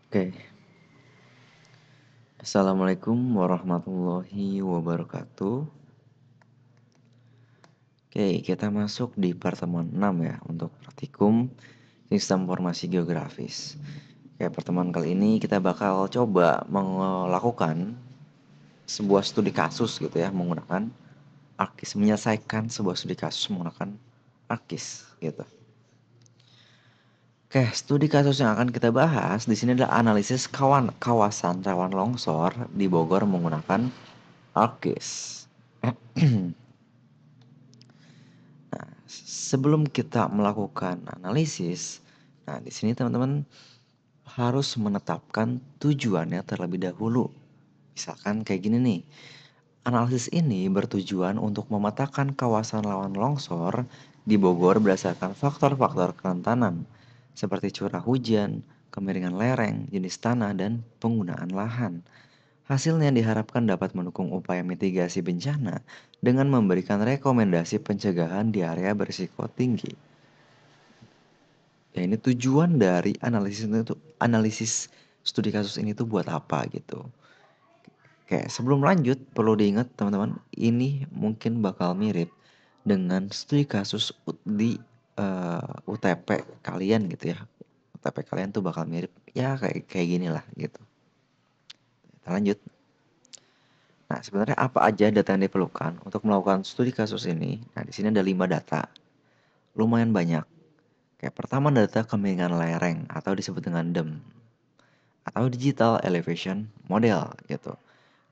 Oke, Assalamualaikum warahmatullahi wabarakatuh. Oke, kita masuk di pertemuan 6 ya untuk praktikum sistem informasi geografis. Oke, pertemuan kali ini kita bakal coba melakukan sebuah studi kasus gitu ya menggunakan ArcGIS, menyelesaikan sebuah studi kasus menggunakan ArcGIS gitu. Oke, studi kasus yang akan kita bahas di sini adalah analisis kawasan rawan longsor di Bogor menggunakan ArcGIS. Sebelum kita melakukan analisis, nah di sini teman-teman harus menetapkan tujuannya terlebih dahulu. Misalkan kayak gini nih, analisis ini bertujuan untuk memetakan kawasan rawan longsor di Bogor berdasarkan faktor-faktor kerentanan, seperti curah hujan, kemiringan lereng, jenis tanah, dan penggunaan lahan. Hasilnya diharapkan dapat mendukung upaya mitigasi bencana dengan memberikan rekomendasi pencegahan di area berisiko tinggi. Ya ini tujuan dari analisis studi kasus ini tuh buat apa gitu. Kayak sebelum lanjut perlu diingat teman-teman, ini mungkin bakal mirip dengan studi kasus di UTP kalian gitu ya. UTP kalian tuh bakal mirip ya kayak gini lah gitu. Kita lanjut. Nah, sebenarnya apa aja data yang diperlukan untuk melakukan studi kasus ini? Nah, di sini ada 5 data. Lumayan banyak. Kayak pertama data kemiringan lereng atau disebut dengan DEM atau Digital Elevation Model gitu.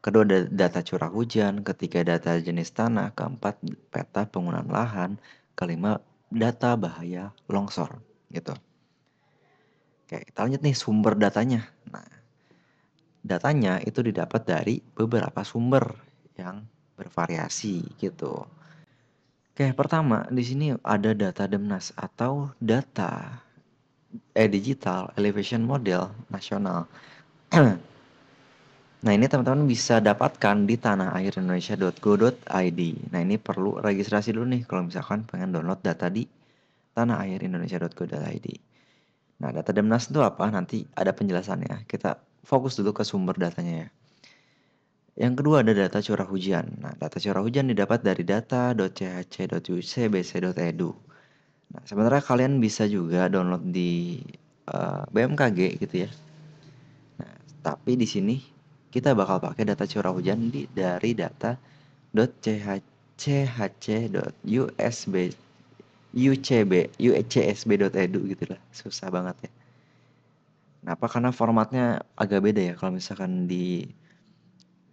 Kedua data curah hujan, ketiga data jenis tanah, keempat peta penggunaan lahan, kelima data bahaya longsor gitu. Oke, kita lanjut nih sumber datanya. Nah, datanya itu didapat dari beberapa sumber yang bervariasi gitu. Oke, pertama di sini ada data Demnas atau data Digital Elevation Model nasional. Nah, ini teman-teman bisa dapatkan di tanahairindonesia.go.id. Nah, ini perlu registrasi dulu nih kalau misalkan pengen download data di tanahairindonesia.go.id. Nah, data Demnas itu apa? Nanti ada penjelasannya. Kita fokus dulu ke sumber datanya ya. Yang kedua ada data curah hujan. Nah, data curah hujan didapat dari data.chc.ucbc.edu. Nah, sebenarnya kalian bisa juga download di BMKG gitu ya. Nah, tapi di sini kita bakal pakai data curah hujan dari data.chc.usb.ucb.ucsb.edu gitu lah. Susah banget ya. Kenapa? Karena formatnya agak beda ya. Kalau misalkan di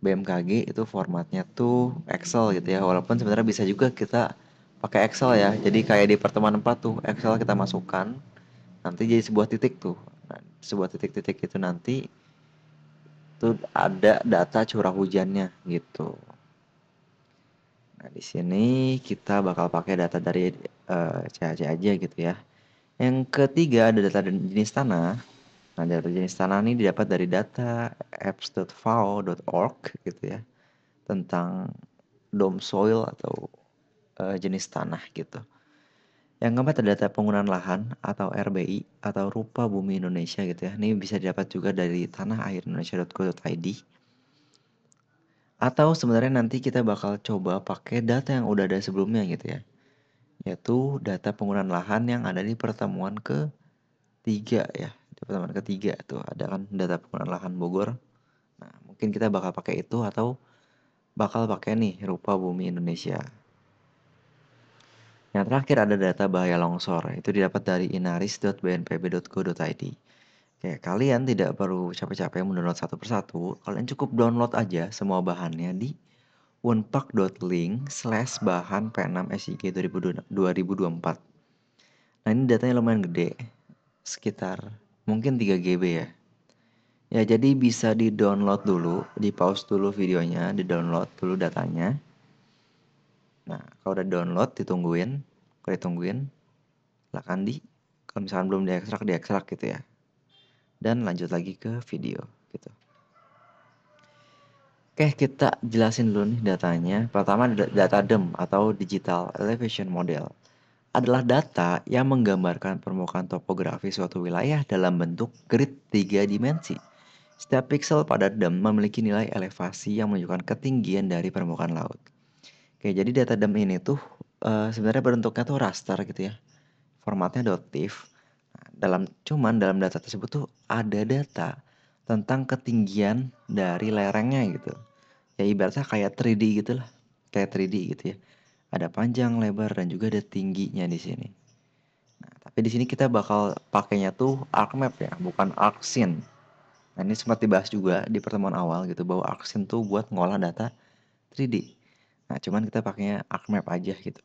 BMKG itu formatnya tuh Excel gitu ya. Walaupun sebenarnya bisa juga kita pakai Excel ya. Jadi kayak di pertemuan 4 tuh Excel kita masukkan nanti jadi sebuah titik tuh. Nah, sebuah titik-titik itu nanti tuh ada data curah hujannya gitu. Nah, di sini kita bakal pakai data dari CAC aja gitu ya. Yang ketiga ada data jenis tanah. Nah, data jenis tanah ini didapat dari data apps.fao.org gitu ya. Tentang dome soil atau jenis tanah gitu. Yang keempat ada data penggunaan lahan atau RBI atau rupa bumi Indonesia gitu ya. Ini bisa didapat juga dari tanahairindonesia.go.id. Atau sebenarnya nanti kita bakal coba pakai data yang udah ada sebelumnya gitu ya. Yaitu data penggunaan lahan yang ada di pertemuan ketiga ya. Di pertemuan ketiga tuh ada kan data penggunaan lahan Bogor. Nah, mungkin kita bakal pakai itu atau bakal pakai nih rupa bumi Indonesia. Yang terakhir ada data bahaya longsor, itu didapat dari inaris.bnpb.go.id. Kayak kalian tidak perlu capek-capek mendownload satu persatu, kalian cukup download aja semua bahannya di unpak.link/bahan P6SIG 2024. Nah, ini datanya lumayan gede, sekitar mungkin 3 GB ya. Ya, jadi bisa di-download dulu, di-pause dulu videonya, di-download dulu datanya. Nah, kalau udah download ditungguin, kalau ditungguin, silakan kalau misalkan belum diekstrak gitu ya. Dan lanjut lagi ke video gitu. Oke, kita jelasin dulu nih datanya. Pertama data DEM atau Digital Elevation Model. adalah data yang menggambarkan permukaan topografi suatu wilayah dalam bentuk grid 3 dimensi. Setiap pixel pada DEM memiliki nilai elevasi yang menunjukkan ketinggian dari permukaan laut. Oke, jadi data DEM ini tuh sebenarnya bentuknya tuh raster gitu ya. Formatnya .tif. Nah, dalam data tersebut tuh ada data tentang ketinggian dari lerengnya gitu. Ya ibaratnya kayak 3D gitu lah. Kayak 3D gitu ya. Ada panjang, lebar, dan juga ada tingginya di sini. Nah, tapi di sini kita bakal pakainya tuh ArcMap ya, bukan ArcScene. Nah, ini sempat dibahas juga di pertemuan awal gitu bahwa ArcScene tuh buat ngolah data 3D. Nah, cuman kita pakainya ArcMap aja gitu.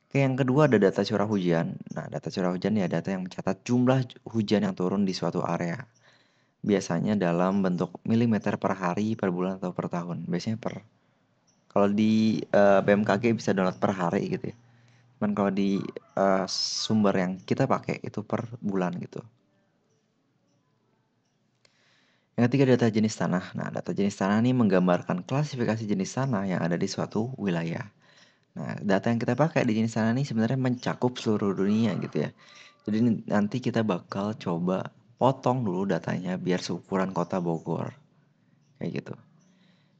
Oke, yang kedua ada data curah hujan. Nah, data curah hujan ya data yang mencatat jumlah hujan yang turun di suatu area. Biasanya dalam bentuk milimeter per hari, per bulan, atau per tahun. Biasanya kalau di BMKG bisa download per hari gitu ya. Cuman kalau di sumber yang kita pakai itu per bulan gitu. Yang ketiga data jenis tanah. Nah, data jenis tanah ini menggambarkan klasifikasi jenis tanah yang ada di suatu wilayah. Nah, data yang kita pakai di jenis tanah ini sebenarnya mencakup seluruh dunia gitu ya. Jadi nanti kita bakal coba potong dulu datanya biar seukuran kota Bogor. Kayak gitu.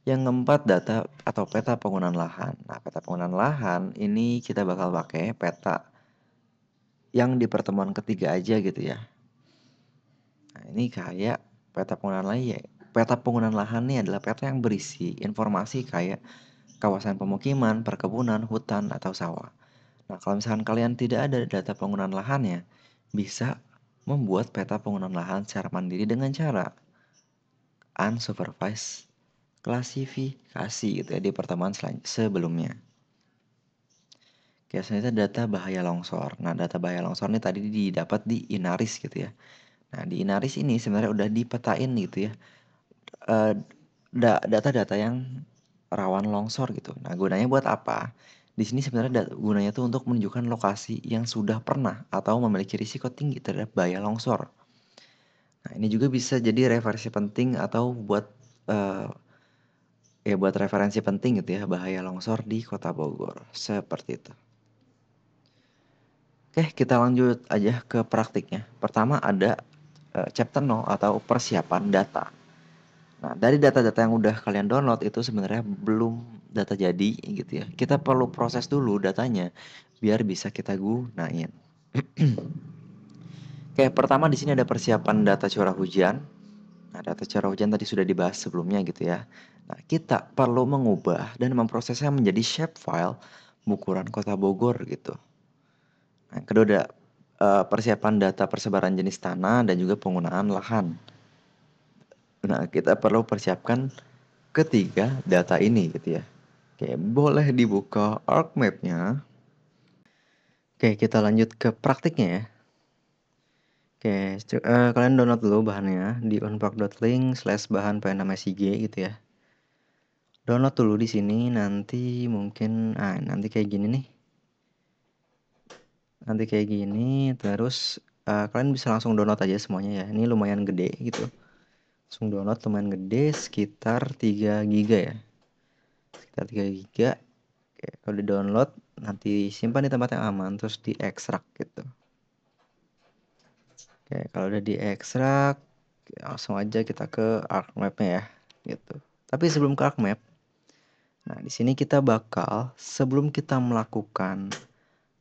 Yang keempat data atau peta penggunaan lahan. Nah, peta penggunaan lahan ini kita bakal pakai peta yang di pertemuan ketiga aja gitu ya. Nah, ini kayak peta penggunaan lahan ya. Peta penggunaan lahan ini adalah peta yang berisi informasi kayak kawasan pemukiman, perkebunan, hutan, atau sawah. Nah, kalau misalkan kalian tidak ada data penggunaan lahannya, bisa membuat peta penggunaan lahan secara mandiri dengan cara unsupervised klasifikasi gitu ya di pertemuan sebelumnya. Oke, selanjutnya data bahaya longsor. Nah, data bahaya longsor ini tadi didapat di Inaris gitu ya. Nah, di Inaris ini sebenarnya udah dipetain gitu ya. eh, Data-data yang rawan longsor gitu. Nah, gunanya buat apa? Di sini sebenarnya gunanya tuh untuk menunjukkan lokasi yang sudah pernah atau memiliki risiko tinggi terhadap bahaya longsor. Nah, ini juga bisa jadi referensi penting atau eh, buat referensi penting gitu ya bahaya longsor di Kota Bogor. Seperti itu. Oke, kita lanjut aja ke praktiknya. Pertama ada chapter 0 atau persiapan data. Nah, dari data-data yang udah kalian download itu sebenarnya belum data jadi gitu ya. Kita perlu proses dulu datanya biar bisa kita gunain. Oke, pertama di sini ada persiapan data curah hujan. Nah, data curah hujan tadi sudah dibahas sebelumnya gitu ya. Nah, kita perlu mengubah dan memprosesnya menjadi shapefile ukuran Kota Bogor gitu. Nah, yang kedua ada persiapan data persebaran jenis tanah dan juga penggunaan lahan. Nah, kita perlu persiapkan ketiga data ini gitu ya. Oke, boleh dibuka ArcMap-nya. Oke, kita lanjut ke praktiknya ya. Oke, kalian download dulu bahannya di unpack.link/bahan p6sig gitu ya. Download dulu di sini nanti mungkin nanti kayak gini nih. Nanti kayak gini terus kalian bisa langsung download aja semuanya ya. Ini lumayan gede gitu. Langsung download lumayan gede sekitar 3 GB ya. Sekitar 3 GB. Oke, kalau di download nanti simpan di tempat yang aman terus diekstrak gitu. Oke, kalau udah diekstrak langsung aja kita ke ArcMap-nya ya gitu. Tapi sebelum ke ArcMap, nah di sini kita bakal sebelum kita melakukan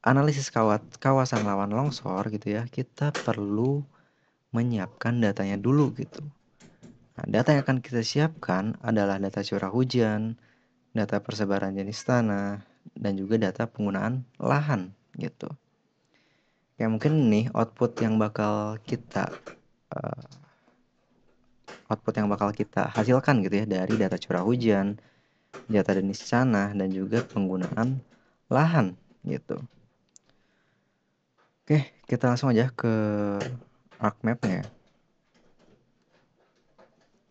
analisis kawasan rawan longsor gitu ya, kita perlu menyiapkan datanya dulu gitu. Nah, data yang akan kita siapkan adalah data curah hujan, data persebaran jenis tanah, dan juga data penggunaan lahan gitu. Ya mungkin nih uh, output yang bakal kita hasilkan gitu ya dari data curah hujan, data jenis tanah, dan juga penggunaan lahan gitu. Oke, kita langsung aja ke ArcMap-nya.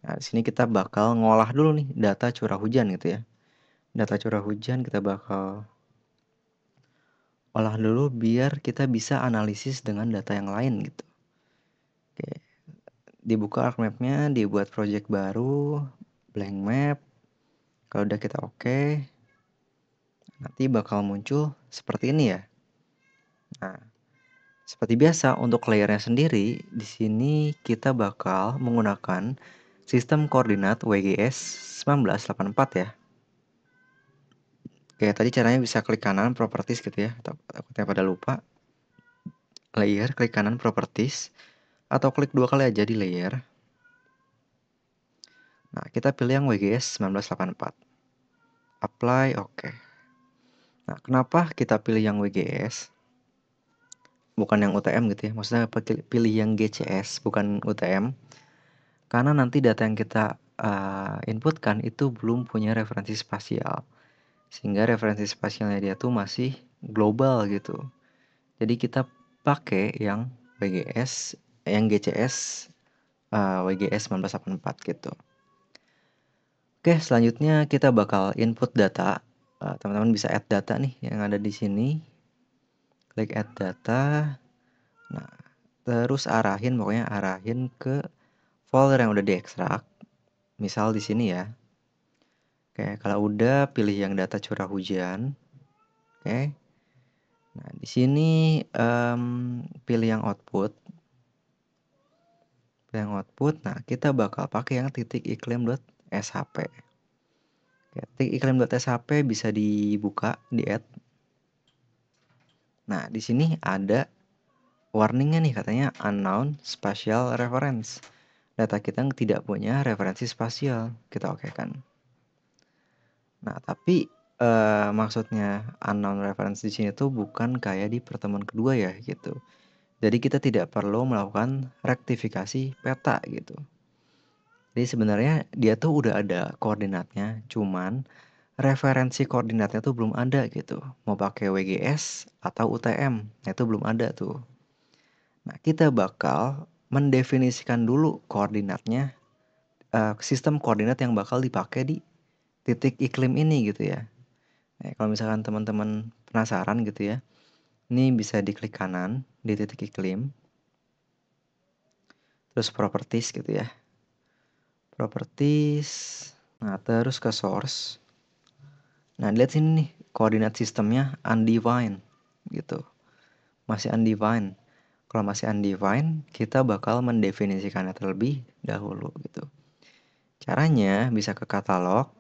Nah, di sini kita bakal ngolah dulu nih data curah hujan gitu ya. Data curah hujan kita bakal olah dulu biar kita bisa analisis dengan data yang lain gitu. Oke, dibuka ArcMap-nya, dibuat project baru, blank map. Kalau udah kita oke, nanti bakal muncul seperti ini ya. Nah, seperti biasa untuk layernya sendiri, di sini kita bakal menggunakan sistem koordinat WGS 1984 ya. Oke, tadi caranya bisa klik kanan properties gitu ya. Takutnya pada lupa. Layer, klik kanan properties. Atau klik 2 kali aja di layer. Nah, kita pilih yang WGS 1984. Apply, oke. Nah, kenapa kita pilih yang WGS? Bukan yang UTM gitu ya. Maksudnya pilih yang GCS, bukan UTM. Karena nanti data yang kita inputkan itu belum punya referensi spasial. Sehingga referensi spasialnya dia tuh masih global gitu. Jadi kita pakai yang WGS, yang GCS, WGS 1984 gitu. Oke, selanjutnya kita bakal input data. Teman-teman bisa add data nih yang ada di sini. Klik add data. Nah, terus pokoknya arahin ke folder yang udah diekstrak. Misal di sini ya. Oke, kalau udah pilih yang data curah hujan. Oke. Nah, di sini pilih yang output. Nah, kita bakal pakai yang titik iklim.shp. Titik iklim.shp bisa dibuka, di add. Nah, di sini ada warningnya nih, katanya unknown spatial reference. Data kita tidak punya referensi spasial. Kita oke kan. Nah, tapi maksudnya unknown reference di sini tuh bukan kayak di pertemuan kedua ya gitu. Jadi kita tidak perlu melakukan rektifikasi peta gitu. Jadi sebenarnya dia tuh udah ada koordinatnya, cuman referensi koordinatnya tuh belum ada gitu. Mau pakai WGS atau UTM, itu belum ada tuh. Nah, kita bakal mendefinisikan dulu koordinatnya, sistem koordinat yang bakal dipakai di titik iklim ini gitu ya. Nah, kalau misalkan teman-teman penasaran gitu ya, ini bisa diklik kanan di titik iklim, terus properties gitu ya. Properties, nah terus ke source. Nah, lihat sini nih, koordinat sistemnya undefined gitu. Masih undefined. Kalau masih undefined, kita bakal mendefinisikannya terlebih dahulu gitu. Caranya bisa ke katalog,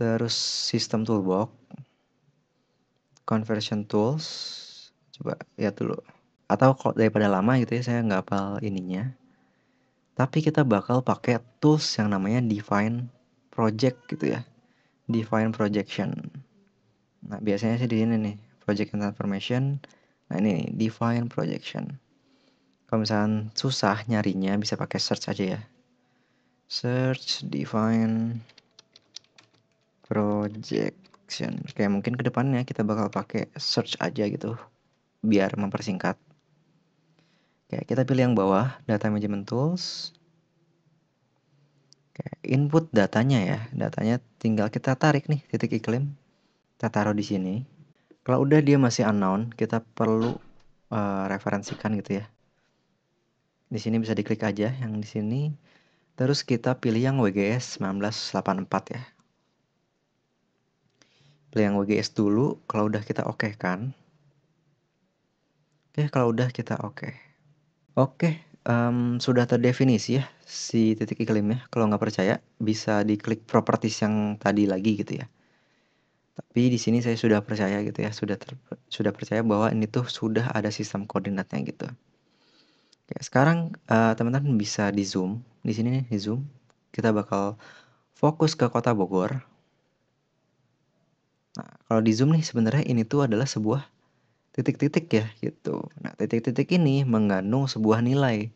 terus sistem toolbox, conversion tools. Coba lihat dulu. Atau kalau daripada lama gitu ya, saya nggak hafal ininya. Tapi kita bakal pakai tools yang namanya define project gitu ya. Define projection. Nah, biasanya sih di sini nih, project and transformation. Nah, ini nih, define projection. Kalau misalkan susah nyarinya, bisa pakai search aja ya. Search define projection. Kayak mungkin kedepannya kita bakal pakai search aja gitu, biar mempersingkat. Oke, kita pilih yang bawah, data management tools. Oke, input datanya ya. Datanya tinggal kita tarik nih titik iklim. Kita taruh di sini. Kalau udah dia masih unknown, kita perlu referensikan gitu ya. Di sini bisa diklik aja yang di sini. Terus kita pilih yang WGS 1984 ya. Pilih yang WGS dulu. Kalau udah kita oke kan. Oke, kalau udah kita oke. Oke, sudah terdefinisi ya si titik iklimnya. Kalau nggak percaya, bisa diklik properties yang tadi lagi gitu ya. Tapi di sini saya sudah percaya gitu ya, sudah percaya bahwa ini tuh sudah ada sistem koordinatnya gitu. Oke, sekarang teman-teman bisa di zoom. Di sini nih di zoom. Kita bakal fokus ke Kota Bogor. Nah, kalau di zoom nih sebenarnya ini tuh adalah sebuah titik-titik ya gitu. Nah, titik-titik ini mengandung sebuah nilai,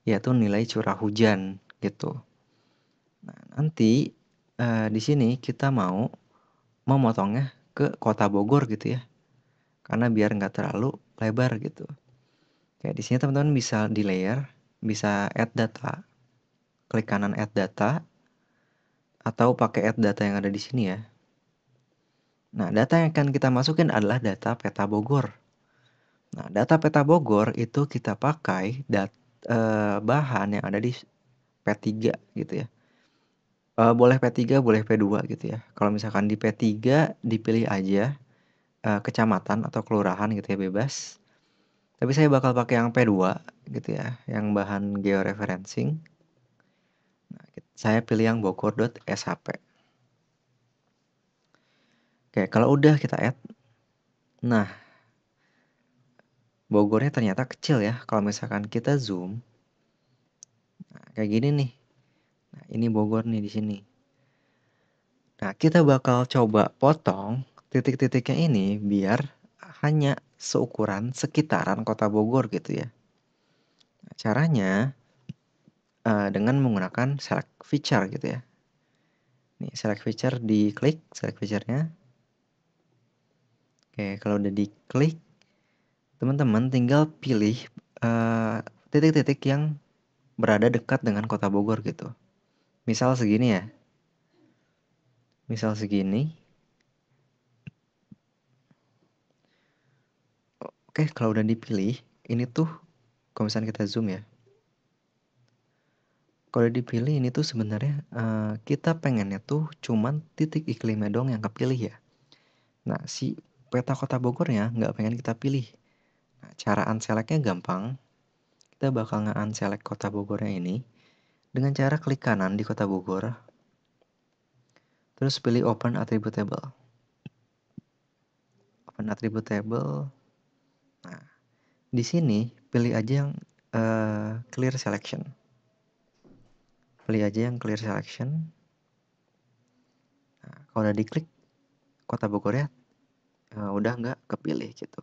yaitu nilai curah hujan gitu. Nah, nanti di sini kita mau memotongnya ke Kota Bogor gitu ya. Karena biar nggak terlalu lebar gitu. Kayak di sini teman-teman bisa di layer, bisa add data. Klik kanan add data atau pakai add data yang ada di sini ya. Nah, data yang akan kita masukin adalah data peta Bogor. Nah, data peta Bogor itu kita pakai bahan yang ada di P3 gitu ya. Boleh P3, boleh P2 gitu ya. Kalau misalkan di P3 dipilih aja kecamatan atau kelurahan gitu ya, bebas. Tapi saya bakal pakai yang P2 gitu ya, yang bahan georeferencing. Nah, saya pilih yang bogor.shp. Oke, kalau udah kita add. Nah, Bogornya ternyata kecil ya. Kalau misalkan kita zoom, nah, kayak gini nih. Nah, ini Bogor nih di sini. Nah, kita bakal coba potong titik-titiknya ini biar hanya seukuran sekitaran kota Bogor gitu ya. Nah, caranya dengan menggunakan select feature gitu ya. Nih, select feature, diklik select feature-nya. Oke, kalau udah diklik, teman-teman tinggal pilih titik-titik yang berada dekat dengan kota Bogor gitu. Misal segini ya. Misal segini. Oke, kalau udah dipilih, ini tuh kalau misalnya kita zoom ya. Kalau dipilih ini tuh sebenarnya kita pengennya tuh cuman titik iklimnya dong yang kepilih ya. Nah, si peta kota Bogornya nggak pengen kita pilih. Nah, cara unselect-nya gampang. Kita bakal nge-unselect kota Bogornya ini dengan cara klik kanan di kota Bogor. Terus pilih open attribute table. Open attribute table. Nah, di sini pilih aja yang clear selection. Pilih aja yang clear selection. Nah, kalau udah diklik kota Bogornya udah nggak kepilih gitu.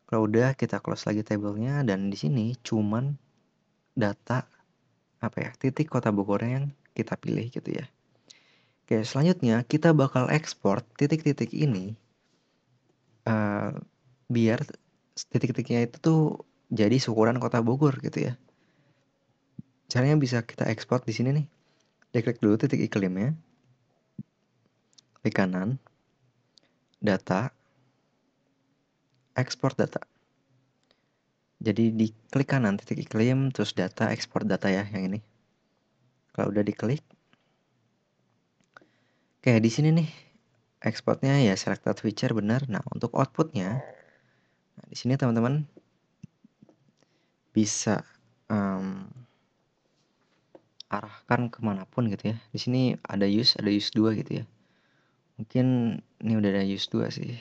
Kalau udah kita close lagi tabelnya dan di sini cuman data titik kota Bogornya yang kita pilih gitu ya. Oke, selanjutnya kita bakal ekspor titik-titik ini biar titik-titiknya itu tuh jadi seukuran kota Bogor gitu ya. Caranya bisa kita ekspor di sini nih. Diklik dulu titik iklimnya. Klik kanan. Data. Ekspor data. Jadi diklik kanan titik iklim terus data, ekspor data ya yang ini. Kalau udah diklik. Oke, di sini nih exportnya ya selected feature benar. Nah, untuk outputnya, nah, di sini teman-teman bisa arahkan kemanapun gitu ya. Di sini ada use 2 gitu ya. Mungkin ini udah ada use 2 sih.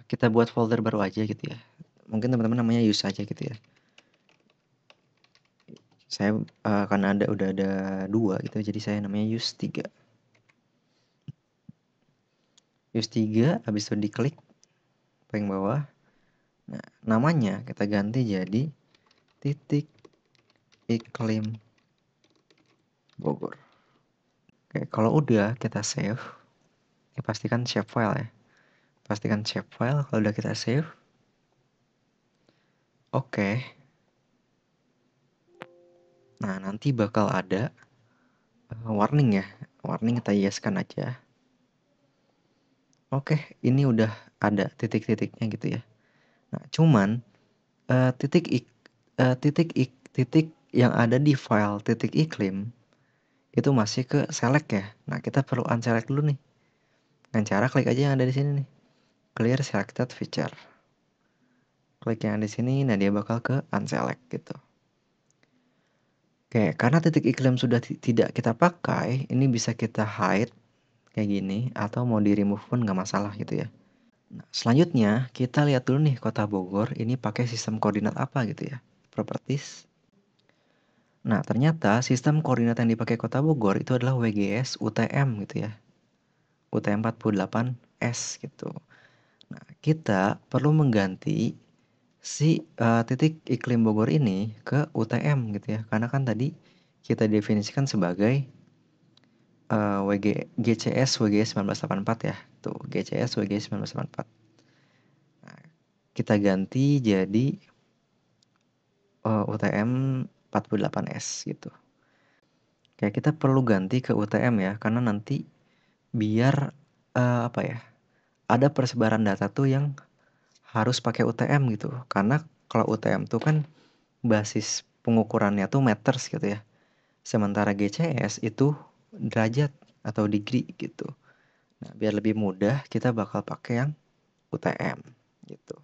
Kita buat folder baru aja gitu ya. Mungkin teman-teman namanya use aja gitu ya. Saya karena udah ada 2 gitu, jadi saya namanya use 3. Use 3, habis itu diklik paling bawah. Nah, namanya kita ganti jadi titik iklim Bogor. Oke, kalau udah kita save, ya pastikan save file ya. Pastikan save file. Kalau udah kita save, oke. Nah, nanti bakal ada warning ya. Warning kita yeskan aja. Oke, ini udah ada titik-titiknya gitu ya. Nah, cuman titik yang ada di file titik iklim itu masih ke select ya. Nah, kita perlu unselect dulu nih. Dengan cara klik aja yang ada di sini nih. Clear selected feature. Klik yang di sini, nah dia bakal ke unselect gitu. Oke, karena titik iklim sudah tidak kita pakai, ini bisa kita hide kayak gini, atau mau di remove pun nggak masalah gitu ya. Nah, selanjutnya kita lihat dulu nih kota Bogor ini pakai sistem koordinat apa gitu ya. Properties. Nah, ternyata sistem koordinat yang dipakai kota Bogor itu adalah WGS UTM gitu ya. UTM 48S gitu. Nah, kita perlu mengganti si titik iklim Bogor ini ke UTM gitu ya. Karena kan tadi kita definisikan sebagai GCS WGS 1984 ya. Tuh, GCS WGS 1984. Nah, kita ganti jadi UTM 48S gitu. Kayak kita perlu ganti ke UTM ya, karena nanti biar ada persebaran data tuh yang harus pakai UTM gitu. Karena kalau UTM tuh kan basis pengukurannya tuh meters gitu ya. Sementara GCS itu derajat atau degree gitu. Nah, biar lebih mudah kita bakal pakai yang UTM gitu.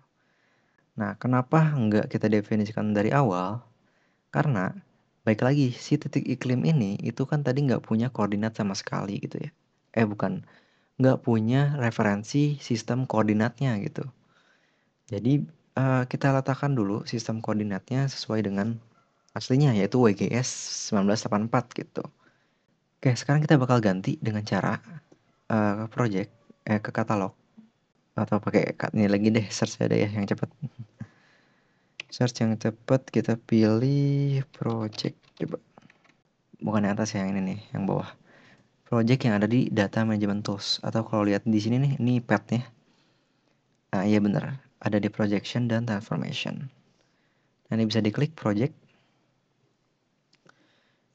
Nah, kenapa nggak kita definisikan dari awal? Karena baik lagi si titik iklim ini itu kan tadi nggak punya koordinat sama sekali gitu ya. Bukan, nggak punya referensi sistem koordinatnya gitu. Jadi kita letakkan dulu sistem koordinatnya sesuai dengan aslinya yaitu WGS 1984 gitu. Oke, sekarang kita bakal ganti dengan cara project ke katalog atau pakai ini lagi deh, search ada ya yang cepat. Search yang cepat, kita pilih project coba. Bukan yang atas, yang ini nih, yang bawah. Project yang ada di data management tools, atau kalau lihat di sini nih, ini path-nya. Nah, iya bener, ada di projection dan transformation. Nah, ini bisa diklik project.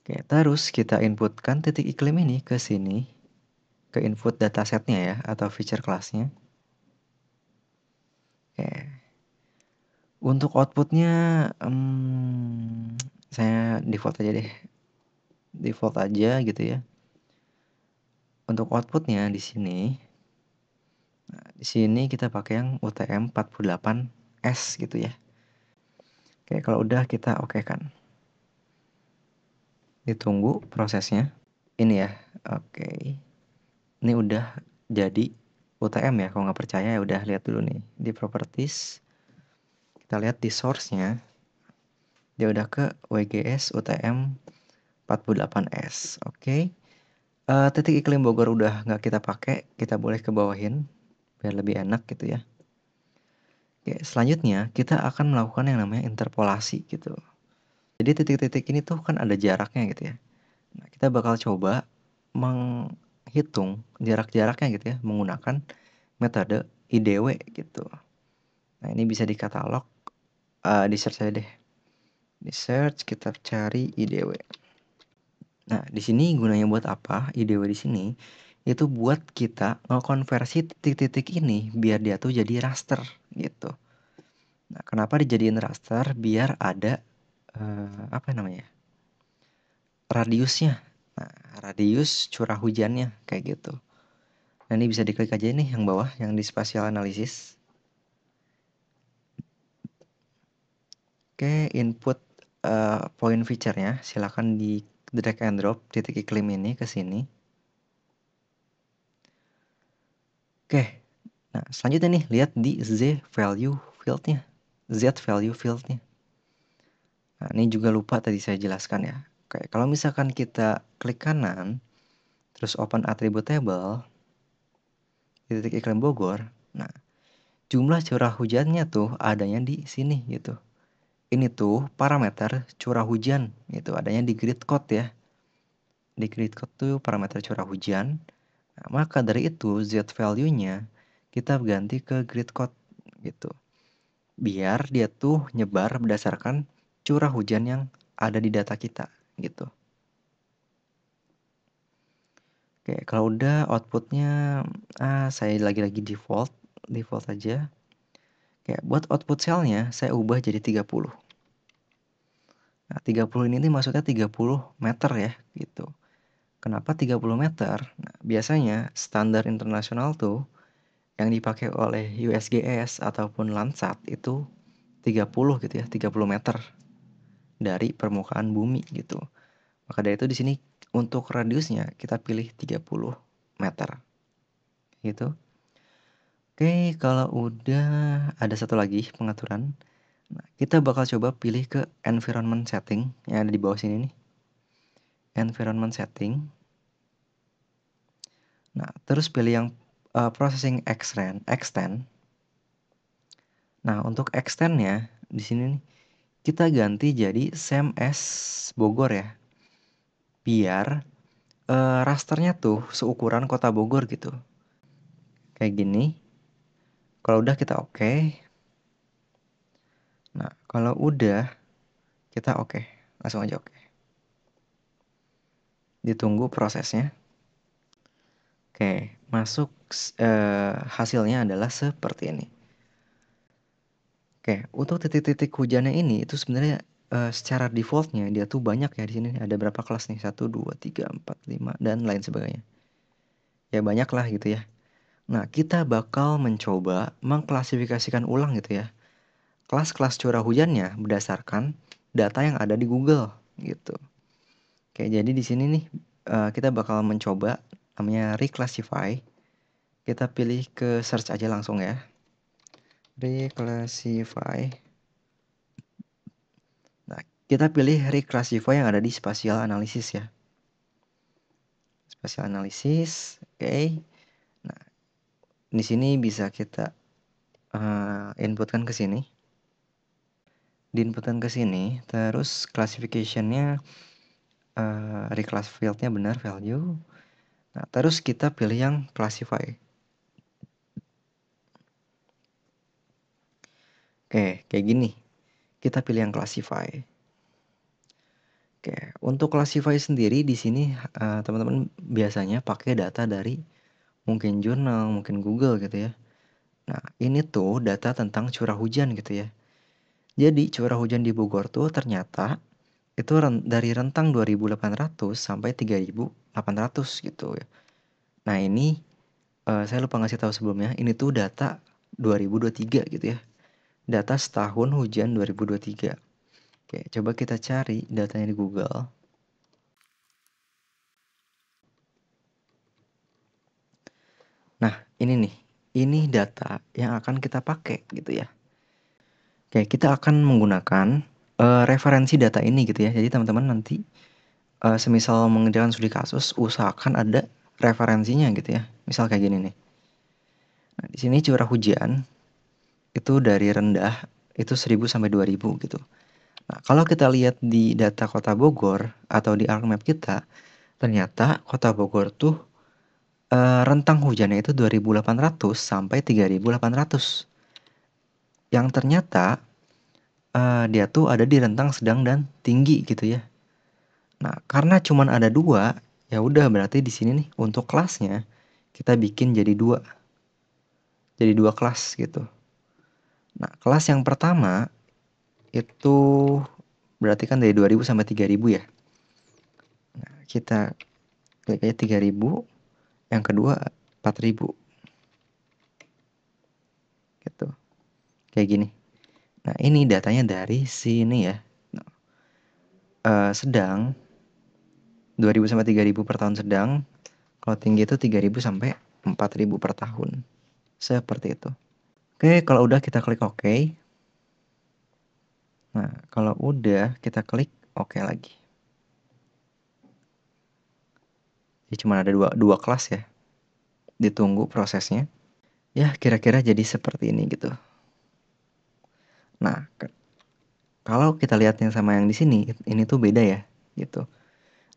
Oke, terus kita inputkan titik iklim ini ke sini, ke input datasetnya ya, atau feature class-nya. Oke. Untuk outputnya, saya default aja deh. Default aja gitu ya. Untuk outputnya di sini, nah, di sini kita pakai yang UTM 48S gitu ya. Oke, kalau udah kita oke kan. Ditunggu prosesnya. Ini ya, oke. Ini udah jadi UTM ya, kalau nggak percaya ya udah lihat dulu nih. Di properties, kita lihat di source-nya, dia udah ke WGS UTM 48S, oke. Titik iklim Bogor udah nggak kita pakai, kita boleh ke bawahin, biar lebih enak gitu ya. Oke, selanjutnya kita akan melakukan yang namanya interpolasi gitu. Jadi titik-titik ini tuh kan ada jaraknya gitu ya. Nah, kita bakal coba menghitung jarak-jaraknya gitu ya menggunakan metode IDW gitu. Nah, ini bisa di katalog, di search aja deh. Di search kita cari IDW. Nah, di sini gunanya buat apa? IDW di sini itu buat kita ngekonversi titik-titik ini biar dia tuh jadi raster gitu. Nah, kenapa dijadiin raster? Biar ada apa namanya? Radiusnya. Nah, radius curah hujannya kayak gitu. Nah, ini bisa diklik aja nih yang bawah yang di spatial analysis. Oke, input point feature-nya silakan di drag and drop titik iklim ini ke sini. Oke. Nah, selanjutnya nih lihat di Z value field-nya. Z value field-nya. Nah, ini juga lupa tadi saya jelaskan ya. Oke, kalau misalkan kita klik kanan terus open attribute table di titik iklim Bogor. Nah, jumlah curah hujannya tuh adanya di sini gitu. Ini tuh parameter curah hujan gitu, adanya di grid code ya. Di grid code tuh parameter curah hujan. Nah, maka dari itu Z value-nya kita ganti ke grid code gitu. Biar dia tuh nyebar berdasarkan curah hujan yang ada di data kita gitu. Oke, kalau udah outputnya saya lagi-lagi default aja. Oke, buat output cell-nya saya ubah jadi 30. Nah, 30 ini maksudnya 30 meter ya gitu. Kenapa 30 meter? Nah, biasanya standar internasional tuh yang dipakai oleh USGS ataupun Landsat itu 30 gitu ya, 30 meter dari permukaan bumi gitu. Maka dari itu di sini untuk radiusnya kita pilih 30 meter. Gitu. Oke, kalau udah ada satu lagi pengaturan. Nah, kita bakal coba pilih ke environment setting yang ada di bawah sini nih. Environment setting. Nah, terus pilih yang processing extend. Nah, untuk extendnya di sini nih, kita ganti jadi same as Bogor ya. Biar rasternya tuh seukuran kota Bogor gitu. Kayak gini. Kalau udah kita oke. Nah, kalau udah kita oke. Langsung aja oke. Ditunggu prosesnya. Oke, masuk hasilnya adalah seperti ini. Oke, untuk titik-titik hujannya ini itu sebenarnya secara defaultnya dia tuh banyak ya di sini. Ada berapa kelas nih? 1, 2, 3, 4, 5 dan lain sebagainya. ya banyak lah gitu ya. Nah, kita bakal mencoba mengklasifikasikan ulang gitu ya, kelas-kelas curah hujannya berdasarkan data yang ada di Google gitu. Oke, jadi di sini nih kita bakal mencoba namanya reclassify. Kita pilih ke search aja langsung ya. Reclassify. Nah, kita pilih reclassify yang ada di spatial analysis ya. Spatial analysis, oke. Nah, di sini bisa kita inputkan ke sini. Diinputkan ke sini, terus classification-nya reclass field-nya benar value. Nah, terus kita pilih yang classify. Oke, kayak gini. Kita pilih yang classify. Oke, untuk classify sendiri di sini teman-teman biasanya pakai data dari mungkin jurnal, mungkin Google gitu ya. Nah, ini tuh data tentang curah hujan gitu ya. Jadi curah hujan di Bogor tuh ternyata itu dari rentang 2.800 sampai 3.800 gitu ya. Nah, ini saya lupa ngasih tahu sebelumnya, ini tuh data 2023 gitu ya. Data setahun hujan 2023. Oke, coba kita cari datanya di Google. Nah, ini nih. Ini data yang akan kita pakai gitu ya. Oke, kita akan menggunakan referensi data ini gitu ya. Jadi teman-teman nanti semisal mengerjakan studi kasus, usahakan ada referensinya gitu ya. Misal kayak gini nih. Nah, di sini curah hujan itu dari rendah itu 1.000 sampai 2.000 gitu. Nah, kalau kita lihat di data Kota Bogor atau di ArcMap kita, ternyata Kota Bogor tuh rentang hujannya itu 2.800 sampai 3.800. Yang ternyata dia tuh ada di rentang sedang dan tinggi gitu ya. Nah, karena cuman ada 2, ya udah berarti di sini nih untuk kelasnya kita bikin jadi 2. Jadi 2 kelas gitu. Nah, kelas yang pertama itu berarti kan dari 2.000 sampai 3.000 ya. Nah, kita klik aja 3.000, yang kedua 4.000. Gitu. Kayak gini. Nah, ini datanya dari sini ya. Sedang 2.000 sampai 3.000 per tahun sedang. Kalau tinggi itu 3.000 sampai 4.000 per tahun. Seperti itu. Oke, kalau udah kita klik OK. Nah, kalau udah kita klik OK lagi. Jadi cuma ada dua kelas ya. Ditunggu prosesnya. Ya, kira-kira jadi seperti ini gitu. Nah, kalau kita lihat yang sama yang di sini, ini tuh beda ya, gitu.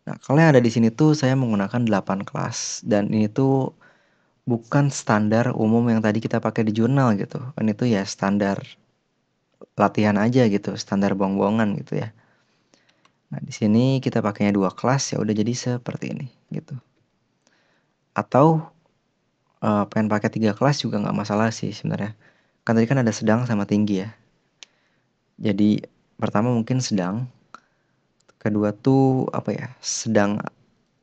Nah, kalau yang ada di sini tuh saya menggunakan 8 kelas dan ini tuh bukan standar umum yang tadi kita pakai di jurnal gitu. Ini tuh ya standar latihan aja gitu, standar buang-buangan gitu ya. Nah, di sini kita pakainya 2 kelas ya udah jadi seperti ini gitu. Atau pengen pakai 3 kelas juga nggak masalah sih sebenarnya. Kan tadi kan ada sedang sama tinggi ya. Jadi pertama mungkin sedang, kedua tuh apa ya, sedang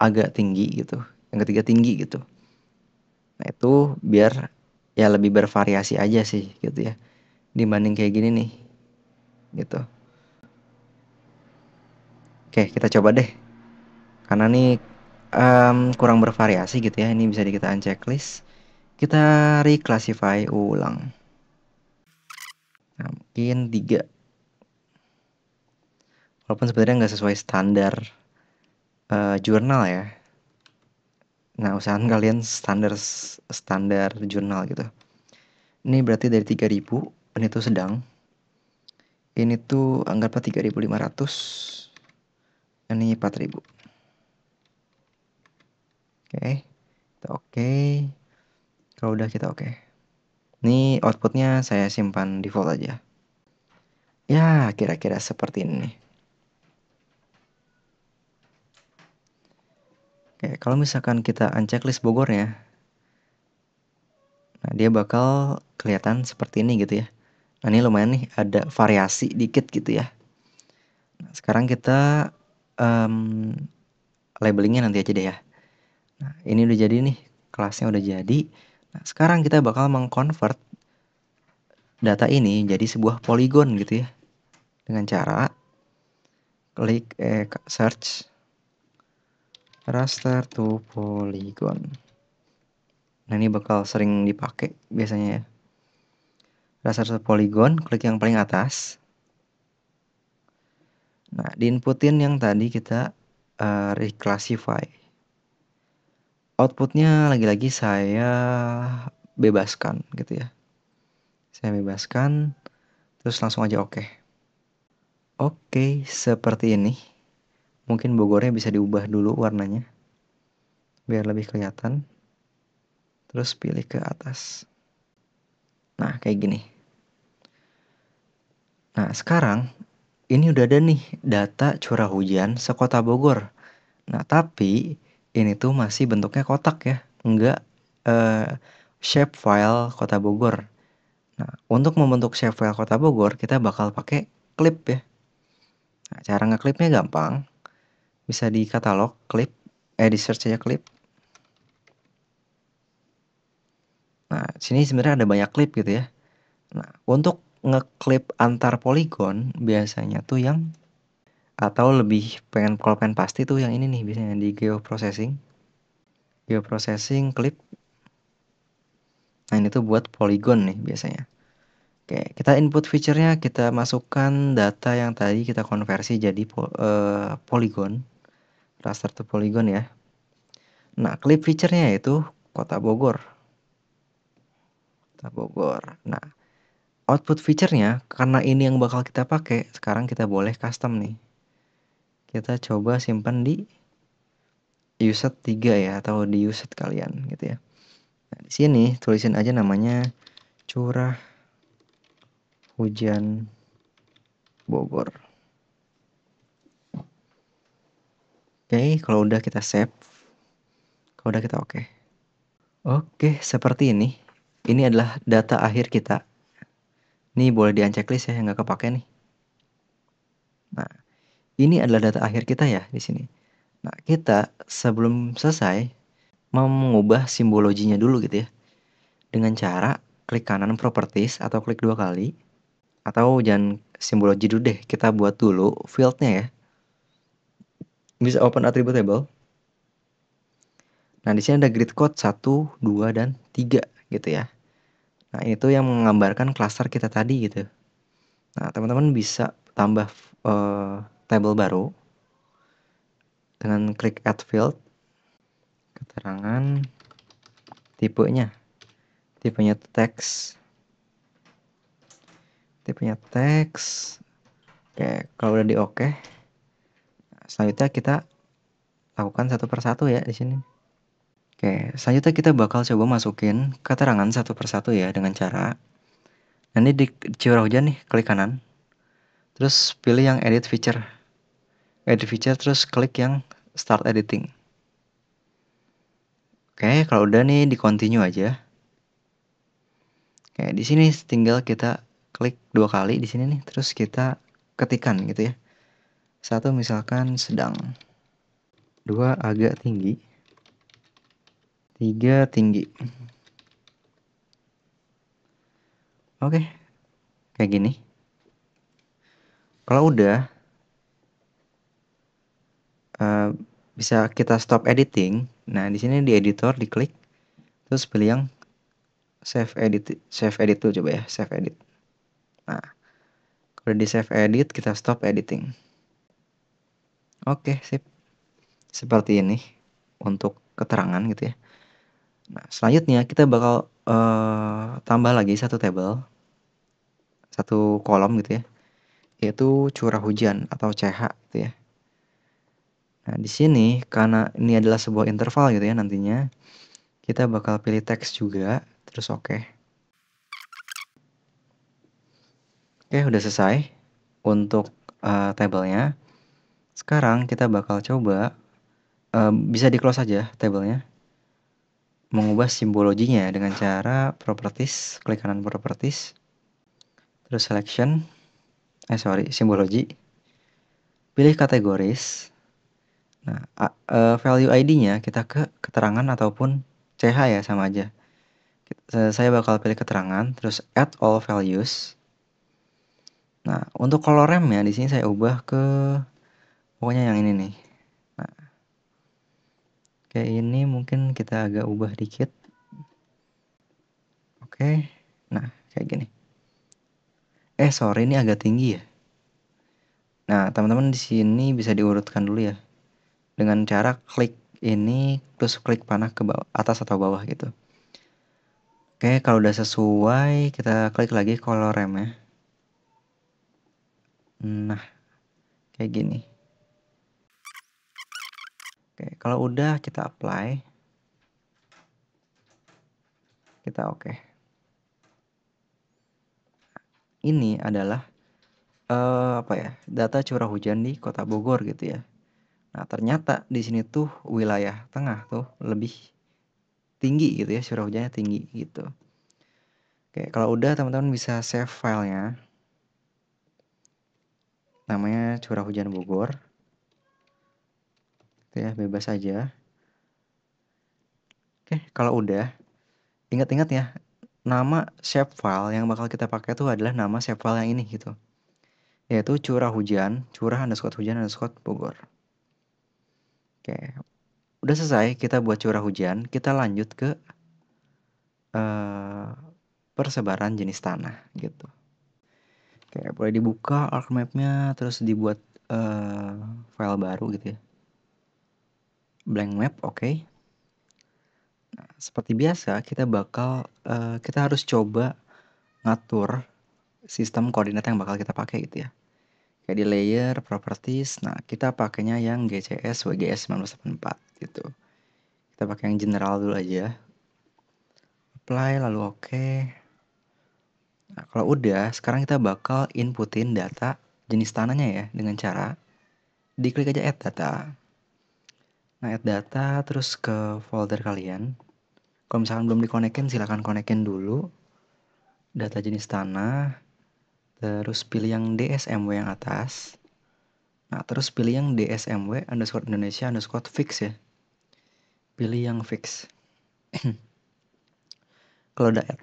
agak tinggi gitu, yang ketiga tinggi gitu. Nah, itu biar ya lebih bervariasi aja sih gitu ya, dibanding kayak gini nih gitu. Oke, kita coba deh karena nih kurang bervariasi gitu ya. Ini bisa kita unchecklist, kita reclassify ulang. Nah, mungkin 3, walaupun sebenarnya nggak sesuai standar jurnal ya. Nah, usahakan kalian standar jurnal gitu. Ini berarti dari 3.000, ini tuh sedang. Ini tuh anggaplah 3.500. Ini 4.000. Oke. Kita oke. Kalau udah kita oke. Ini outputnya saya simpan default aja. Ya, kira-kira seperti ini nih. Oke, kalau misalkan kita unchecklist Bogornya, nah dia bakal kelihatan seperti ini gitu ya. Nah, ini lumayan nih, ada variasi dikit gitu ya. Nah, sekarang kita labelingnya nanti aja deh ya. Nah, ini udah jadi nih kelasnya udah jadi. Nah, sekarang kita bakal mengconvert data ini jadi sebuah poligon gitu ya. Dengan cara klik search raster to polygon. Nah, ini bakal sering dipakai biasanya ya. Raster to polygon, klik yang paling atas. Nah, diinputin yang tadi kita reclassify. Outputnya lagi-lagi saya bebaskan gitu ya. Saya bebaskan, terus langsung aja oke. Oke, seperti ini. Mungkin Bogornya bisa diubah dulu warnanya, biar lebih kelihatan. Terus pilih ke atas. Nah, kayak gini. Nah, sekarang ini udah ada nih data curah hujan sekota Bogor. Nah, tapi ini tuh masih bentuknya kotak ya, enggak shape file kota Bogor. Nah, untuk membentuk shape file kota Bogor, kita bakal pakai clip ya. Nah, cara ngeklipnya gampang. Bisa di katalog, clip, di search aja clip. Nah, sini sebenarnya ada banyak clip gitu ya. Nah, untuk ngeklip antar poligon biasanya tuh yang atau lebih kalau pengen pasti tuh yang ini nih biasanya di geoprocessing. Geoprocessing clip. Nah, ini tuh buat poligon nih biasanya. Oke, kita input feature-nya, kita masukkan data yang tadi kita konversi jadi poligon. Raster to polygon ya. Nah, clip feature-nya yaitu kota Bogor. Kota Bogor. Nah, output feature-nya karena ini yang bakal kita pakai, sekarang kita boleh custom nih. Kita coba simpan di uset 3 ya, atau di uset kalian gitu ya. Nah, di sini tulisin aja namanya curah hujan Bogor. Oke, kalau udah kita save. Kalau udah kita oke. Oke, seperti ini. Ini adalah data akhir kita. Ini boleh di-unchecklist ya yang nggak kepake nih. Nah, ini adalah data akhir kita ya di sini. Nah, kita sebelum selesai mau mengubah simbologinya dulu gitu ya. Dengan cara klik kanan properties atau klik 2 kali. Atau jangan simbologi dulu deh, kita buat dulu field-nya ya. Bisa open attributable. Nah, di sini ada grid code 1, 2, dan 3 gitu ya. Nah, itu yang menggambarkan cluster kita tadi gitu. Nah, teman-teman bisa tambah table baru dengan klik add field, keterangan, tipenya teks, Oke, kalau udah di oke, selanjutnya kita lakukan satu persatu ya di sini. Oke, selanjutnya kita bakal coba masukin keterangan satu persatu ya dengan cara nanti di curah hujan nih, klik kanan. Terus pilih yang edit feature. Edit feature terus klik yang start editing. Oke, kalau udah nih di continue aja. Oke, di sini tinggal kita klik 2 kali di sini nih, terus kita ketikkan gitu ya. 1 misalkan sedang. 2 agak tinggi. 3 tinggi. Oke. Kayak gini. Kalau udah bisa kita stop editing. Nah, di sini di editor diklik terus pilih yang save edit tuh coba ya, save edit. Nah, kalau di save edit kita stop editing. Oke, sip. Seperti ini untuk keterangan gitu ya. Nah, selanjutnya kita bakal tambah lagi satu table, satu kolom gitu ya, yaitu curah hujan atau CH gitu ya. Nah, di sini karena ini adalah sebuah interval gitu ya nantinya, kita bakal pilih teks juga, terus oke. Oke, udah selesai untuk tabelnya. Sekarang kita bakal coba, bisa di-close aja tabelnya. Mengubah simbologinya dengan cara properties, klik kanan properties. Terus selection, simbologi. Pilih kategoris. Nah, value ID-nya kita ke keterangan ataupun CH ya, sama aja. Saya bakal pilih keterangan, terus add all values. Nah, untuk colornya di sini saya ubah ke pokoknya yang ini nih. Nah, kayak ini mungkin kita agak ubah dikit. Oke. Nah, kayak gini. Sorry, ini agak tinggi ya. Nah, teman-teman di sini bisa diurutkan dulu ya. Dengan cara klik ini terus klik panah ke bawah, atas atau bawah gitu. Oke, kalau udah sesuai, kita klik lagi colornya. Nah, kayak gini. Oke, kalau udah kita apply. Kita oke. Ini adalah apa ya? Data curah hujan di Kota Bogor gitu ya. Nah, ternyata di sini tuh wilayah tengah tuh lebih tinggi gitu ya, curah hujannya tinggi gitu. Oke, kalau udah teman-teman bisa save filenya. Namanya curah hujan Bogor. Itu ya, bebas aja. Oke, kalau udah, ingat-ingat ya, nama shapefile yang bakal kita pakai tuh adalah nama shapefile yang ini gitu. Yaitu curah hujan, curah_hujan_ Bogor. Oke, udah selesai kita buat curah hujan, kita lanjut ke persebaran jenis tanah gitu. Oke, boleh dibuka ArcMap-nya, terus dibuat file baru gitu ya. Blank map, oke. Nah, seperti biasa kita harus coba ngatur sistem koordinat yang bakal kita pakai gitu ya. Kayak di layer, properties, nah kita pakainya yang GCS WGS 1984 gitu. Kita pakai yang general dulu aja. Apply, lalu oke. Nah, kalau udah, sekarang kita bakal inputin data jenis tanahnya ya, dengan cara diklik aja add data. Nah, add data terus ke folder kalian. Kalau misalkan belum dikonekin, silahkan konekin dulu data jenis tanah. Terus pilih yang DSMW yang atas. Nah, terus pilih yang DSMW_Indonesia_fix ya. Pilih yang fix. Kalau udah add.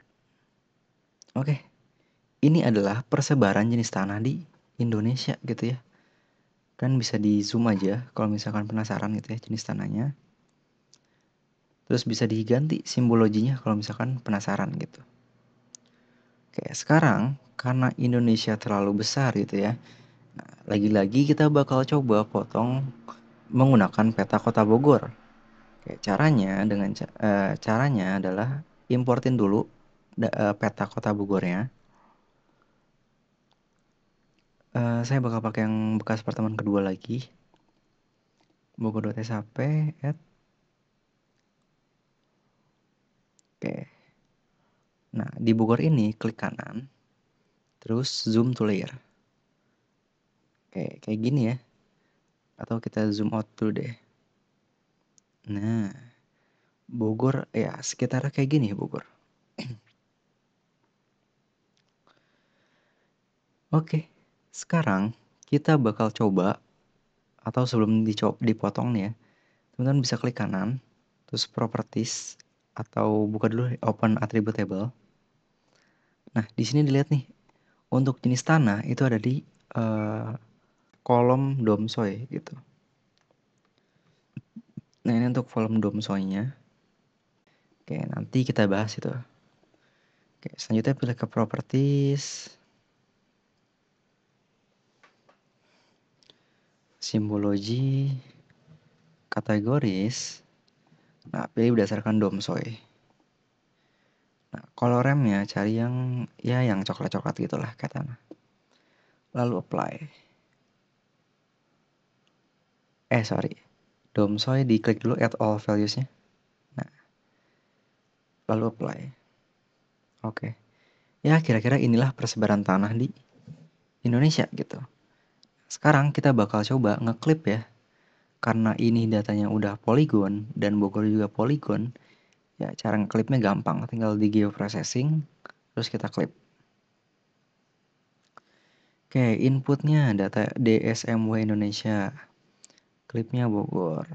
Oke. Ini adalah persebaran jenis tanah di Indonesia gitu ya. Kan bisa di zoom aja kalau misalkan penasaran gitu ya jenis tanahnya. Terus bisa diganti simbologinya kalau misalkan penasaran gitu. Oke, sekarang karena Indonesia terlalu besar gitu ya. Nah, lagi-lagi kita bakal coba potong menggunakan peta Kota Bogor. Oke, caranya adalah importin dulu peta Kota Bogornya. Saya bakal pakai yang bekas pertemuan kedua lagi. Bogor.shp add. Oke. Nah, di Bogor ini klik kanan. Terus zoom to layer. Oke, kayak gini ya. Atau kita zoom out dulu deh. Nah, Bogor ya sekitar kayak gini Bogor. Oke, sekarang kita bakal coba, atau sebelum dipotong nih ya, teman-teman bisa klik kanan, terus properties, atau buka dulu open attribute table. Nah, di sini dilihat nih, untuk jenis tanah itu ada di kolom domsoy gitu. Nah, ini untuk kolom domsoy-nya. Oke, nanti kita bahas itu. Oke, selanjutnya pilih ke properties. Simbologi, kategoris. Nah, pilih berdasarkan domsoy. Nah, colornya cari yang yang coklat-coklat gitulah kayak tanah. Lalu apply. Sorry. Domsoy diklik dulu add all values-nya. Nah, lalu apply. Oke. Ya, kira-kira inilah persebaran tanah di Indonesia gitu. Sekarang kita bakal coba ngeklip ya. Karena ini datanya udah polygon dan Bogor juga polygon, ya cara ngeklipnya gampang, tinggal di geoprocessing terus kita klip. Oke, inputnya data DSMW Indonesia, klipnya Bogor.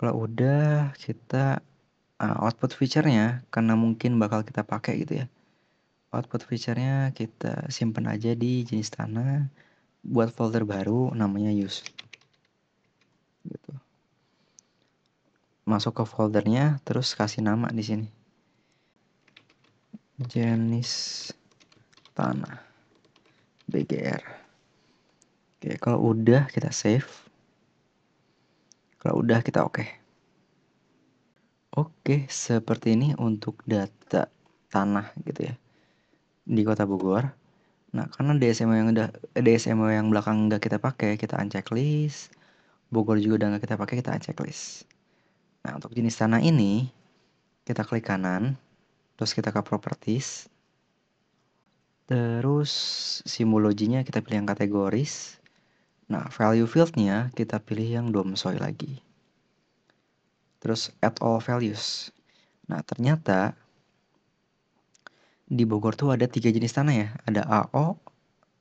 kalau udah kita output feature-nya, karena mungkin bakal kita pakai gitu ya. Output feature-nya kita simpen aja di jenis tanah, buat folder baru namanya use. Gitu. Masuk ke foldernya, terus kasih nama di sini. Jenis tanah BGR. Oke, kalau udah kita save. Kalau udah kita oke. Oke, seperti ini untuk data tanah gitu ya di Kota Bogor. Nah, karena DSMO yang belakang nggak kita pakai, kita unchecklist. Bogor juga udah nggak kita pakai, kita unchecklist. Nah, untuk jenis tanah ini kita klik kanan, terus kita ke properties. Terus simbologinya kita pilih yang kategoris. Nah, value fieldnya kita pilih yang domsoil lagi. Terus add all values. Nah, ternyata di Bogor tuh ada 3 jenis tanah ya. Ada AO,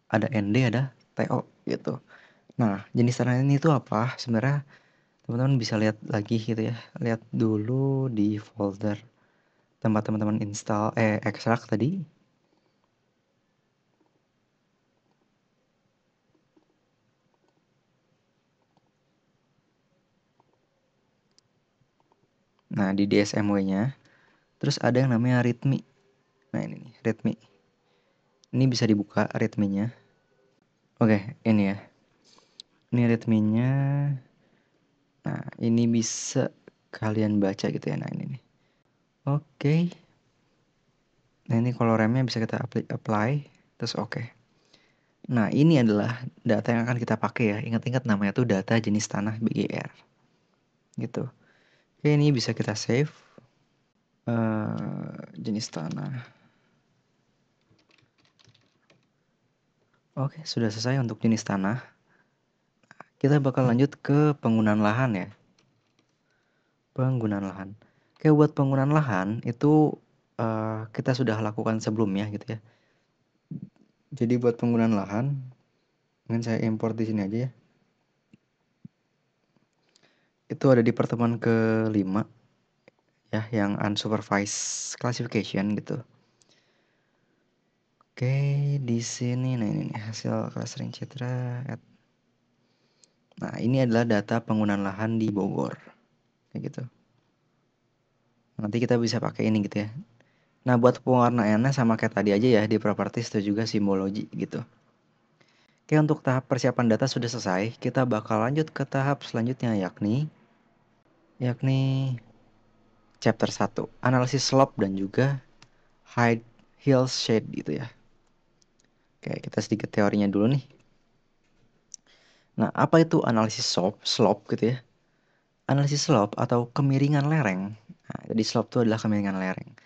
ada ND, ada TO gitu. Nah, jenis tanah ini tuh apa? Sebenarnya teman-teman bisa lihat lagi gitu ya. Lihat dulu di folder tempat teman-teman install ekstrak tadi. Nah, di DSMW-nya terus ada yang namanya readme. Nah, ini nih, readme. Ini bisa dibuka readme-nya. Oke, ini ya. Ini readme-nya. Nah, ini bisa kalian baca gitu ya. Nah, ini nih. Oke. Nah, ini kalau remnya bisa kita apply terus oke. Nah, ini adalah data yang akan kita pakai ya. Ingat-ingat namanya tuh data jenis tanah BGR. Gitu. Oke, ini bisa kita save. Jenis tanah. Oke, sudah selesai untuk jenis tanah. Kita bakal lanjut ke penggunaan lahan ya. Penggunaan lahan. Oke, buat penggunaan lahan itu kita sudah lakukan sebelumnya gitu ya. Jadi buat penggunaan lahan, mungkin saya import di sini aja ya. Itu ada di pertemuan ke-5 ya, yang unsupervised classification gitu. Oke, di sini nah ini nih hasil clustering citra. Nah, ini adalah data penggunaan lahan di Bogor. Kayak gitu. Nanti kita bisa pakai ini gitu ya. Nah, buat pewarnaannya sama kayak tadi aja ya, di properties itu juga simbologi gitu. Oke, untuk tahap persiapan data sudah selesai. Kita bakal lanjut ke tahap selanjutnya yakni chapter 1, analisis slope dan juga height, hill, shade gitu ya. Oke, kita sedikit teorinya dulu nih. Nah, apa itu analisis slope gitu ya? Analisis slope atau kemiringan lereng. Nah, jadi slope itu adalah kemiringan lereng.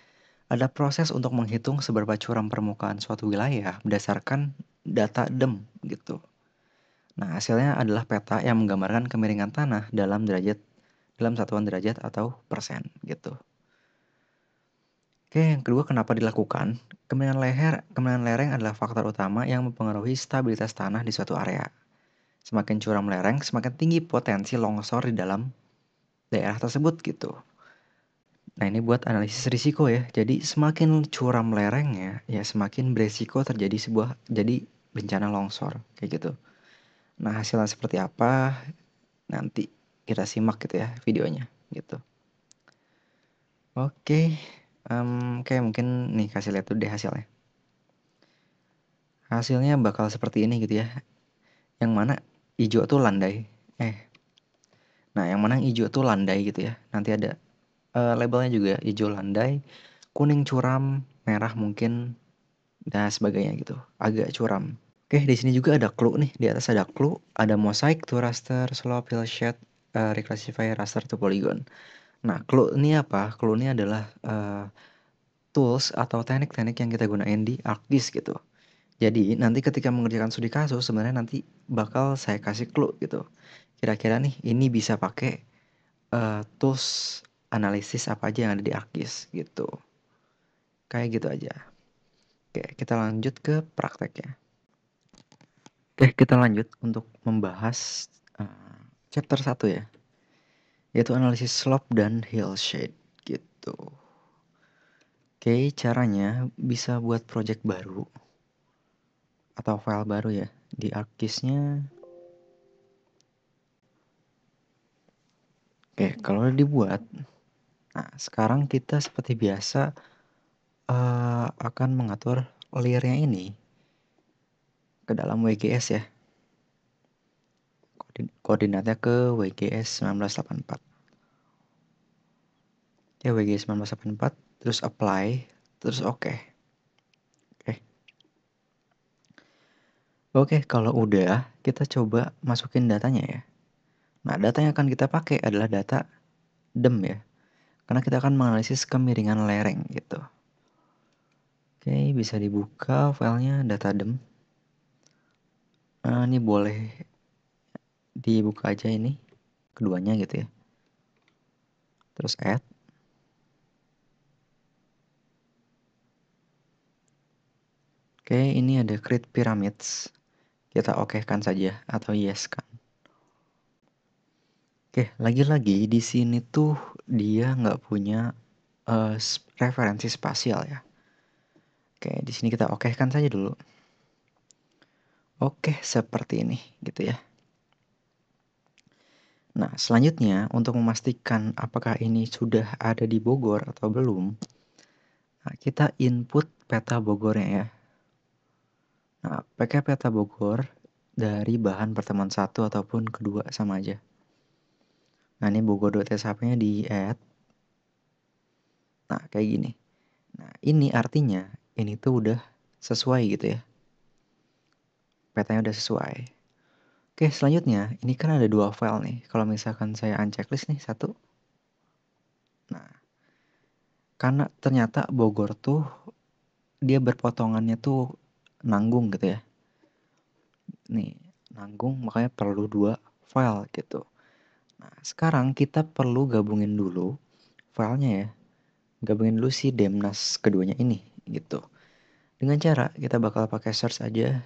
Ada proses untuk menghitung seberapa curam permukaan suatu wilayah berdasarkan data DEM gitu. Nah, hasilnya adalah peta yang menggambarkan kemiringan tanah dalam satuan derajat atau persen gitu. Oke, yang kedua kenapa dilakukan? Kemiringan lereng adalah faktor utama yang mempengaruhi stabilitas tanah di suatu area. Semakin curam lereng, semakin tinggi potensi longsor di dalam daerah tersebut gitu. Nah, ini buat analisis risiko ya. Jadi semakin curam lerengnya, ya semakin beresiko jadi bencana longsor kayak gitu. Nah, hasilnya seperti apa? Nanti kita simak gitu ya videonya gitu. Oke, oke mungkin nih kasih lihat dulu deh hasilnya. Hasilnya bakal seperti ini gitu ya. Yang mana hijau tuh landai. Nah yang mana hijau tuh landai gitu ya. Nanti ada labelnya juga hijau landai, kuning curam, merah mungkin dan sebagainya gitu. Agak curam. Oke, di sini juga ada clue nih. Di atas ada clue, ada mosaic to raster, slope, hill shade, reclassify raster to polygon. Nah, clue ini apa? Clue ini adalah tools atau teknik-teknik yang kita gunain di ArcGIS gitu. Jadi, nanti ketika mengerjakan studi kasus, sebenarnya nanti bakal saya kasih clue gitu. Kira-kira nih, ini bisa pakai tools analisis apa aja yang ada di ArcGIS gitu. Kayak gitu aja. Oke, kita lanjut ke prakteknya. Oke, kita lanjut untuk membahas chapter 1 ya. yaitu analisis slope dan hillshade gitu. Oke, caranya bisa buat project baru atau file baru ya. Di ArcGIS-nya. Oke, kalau udah dibuat, nah sekarang kita seperti biasa akan mengatur layernya ini ke dalam WGS ya. Koordinatnya ke WGS 1984. Ya, WGS 1984, terus apply, terus oke. Oke, kalau udah, kita coba masukin datanya ya. Nah, data yang akan kita pakai adalah data DEM ya. Karena kita akan menganalisis kemiringan lereng gitu. Oke, bisa dibuka filenya data DEM. Ini boleh dibuka aja ini, keduanya gitu ya. Terus add. Oke, ini ada create pyramids. Kita okekan saja atau yes kan. Oke, lagi-lagi di sini tuh dia nggak punya referensi spasial ya. Oke, di sini kita okekan saja dulu. Oke, seperti ini gitu ya. Nah, selanjutnya untuk memastikan apakah ini sudah ada di Bogor atau belum, nah, kita input peta Bogornya ya. Nah, pakai peta Bogor dari bahan pertemuan 1 ataupun kedua sama aja. Nah, ini Bogor.shp-nya di add. Nah, kayak gini. Nah, ini artinya ini tuh udah sesuai gitu ya. Petanya udah sesuai. Oke, selanjutnya ini kan ada 2 file nih. Kalau misalkan saya unchecklist nih, 1. Nah, karena ternyata Bogor tuh dia berpotongannya tuh nanggung gitu ya. Nih, nanggung makanya perlu 2 file gitu. Nah, sekarang kita perlu gabungin dulu filenya ya. Gabungin dulu si Demnas keduanya ini gitu. Dengan cara kita bakal pakai search aja.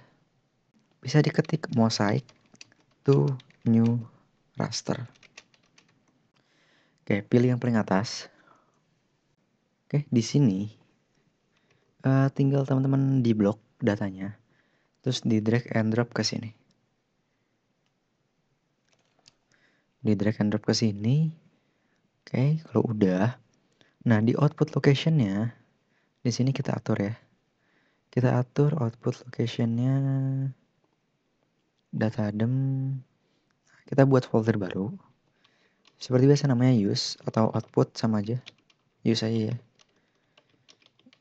Bisa diketik mosaic to new raster. Oke, pilih yang paling atas. Oke, di sini tinggal teman-teman di blok datanya. Terus di drag and drop ke sini. Di drag and drop ke sini. Oke, kalau udah, nah di output locationnya, di sini kita atur ya. Kita atur output locationnya data dem. Kita buat folder baru. Seperti biasa namanya use atau output sama aja. Use aja ya.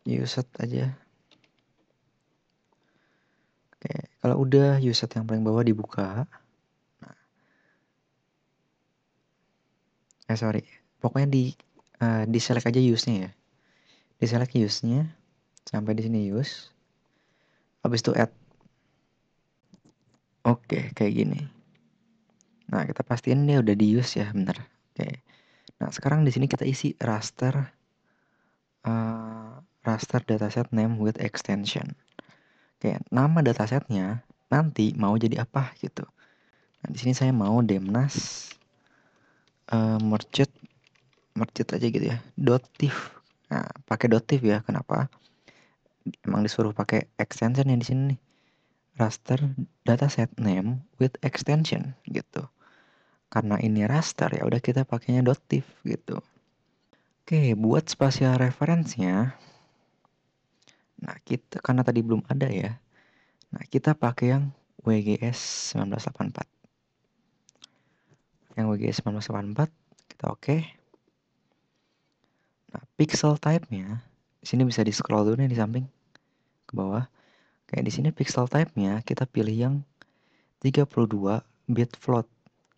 Use aja. Oke, kalau udah use yang paling bawah dibuka. Nah, sorry. Pokoknya di select aja use-nya ya. Di select use-nya sampai di sini use. Habis itu add. Oke, kayak gini. Nah, kita pastiin dia udah di use ya, bener. Oke. Nah, sekarang di sini kita isi raster dataset name with extension. Oke, nama datasetnya nanti mau jadi apa gitu. Nah, di sini saya mau Demnas merged aja gitu ya. .tif. Nah, pakai .tif ya. Kenapa? Emang disuruh pakai extension ya di sini nih. Raster dataset name with extension gitu. Karena ini raster ya udah kita pakainya .tif gitu. Oke, buat spasial reference-nya, nah kita karena tadi belum ada ya, nah kita pakai yang WGS 1984. Yang WGS 1984 kita oke. Nah, pixel type-nya di sini bisa di scroll dulu nih di samping ke bawah. Kayak di sini pixel type-nya kita pilih yang 32 bit float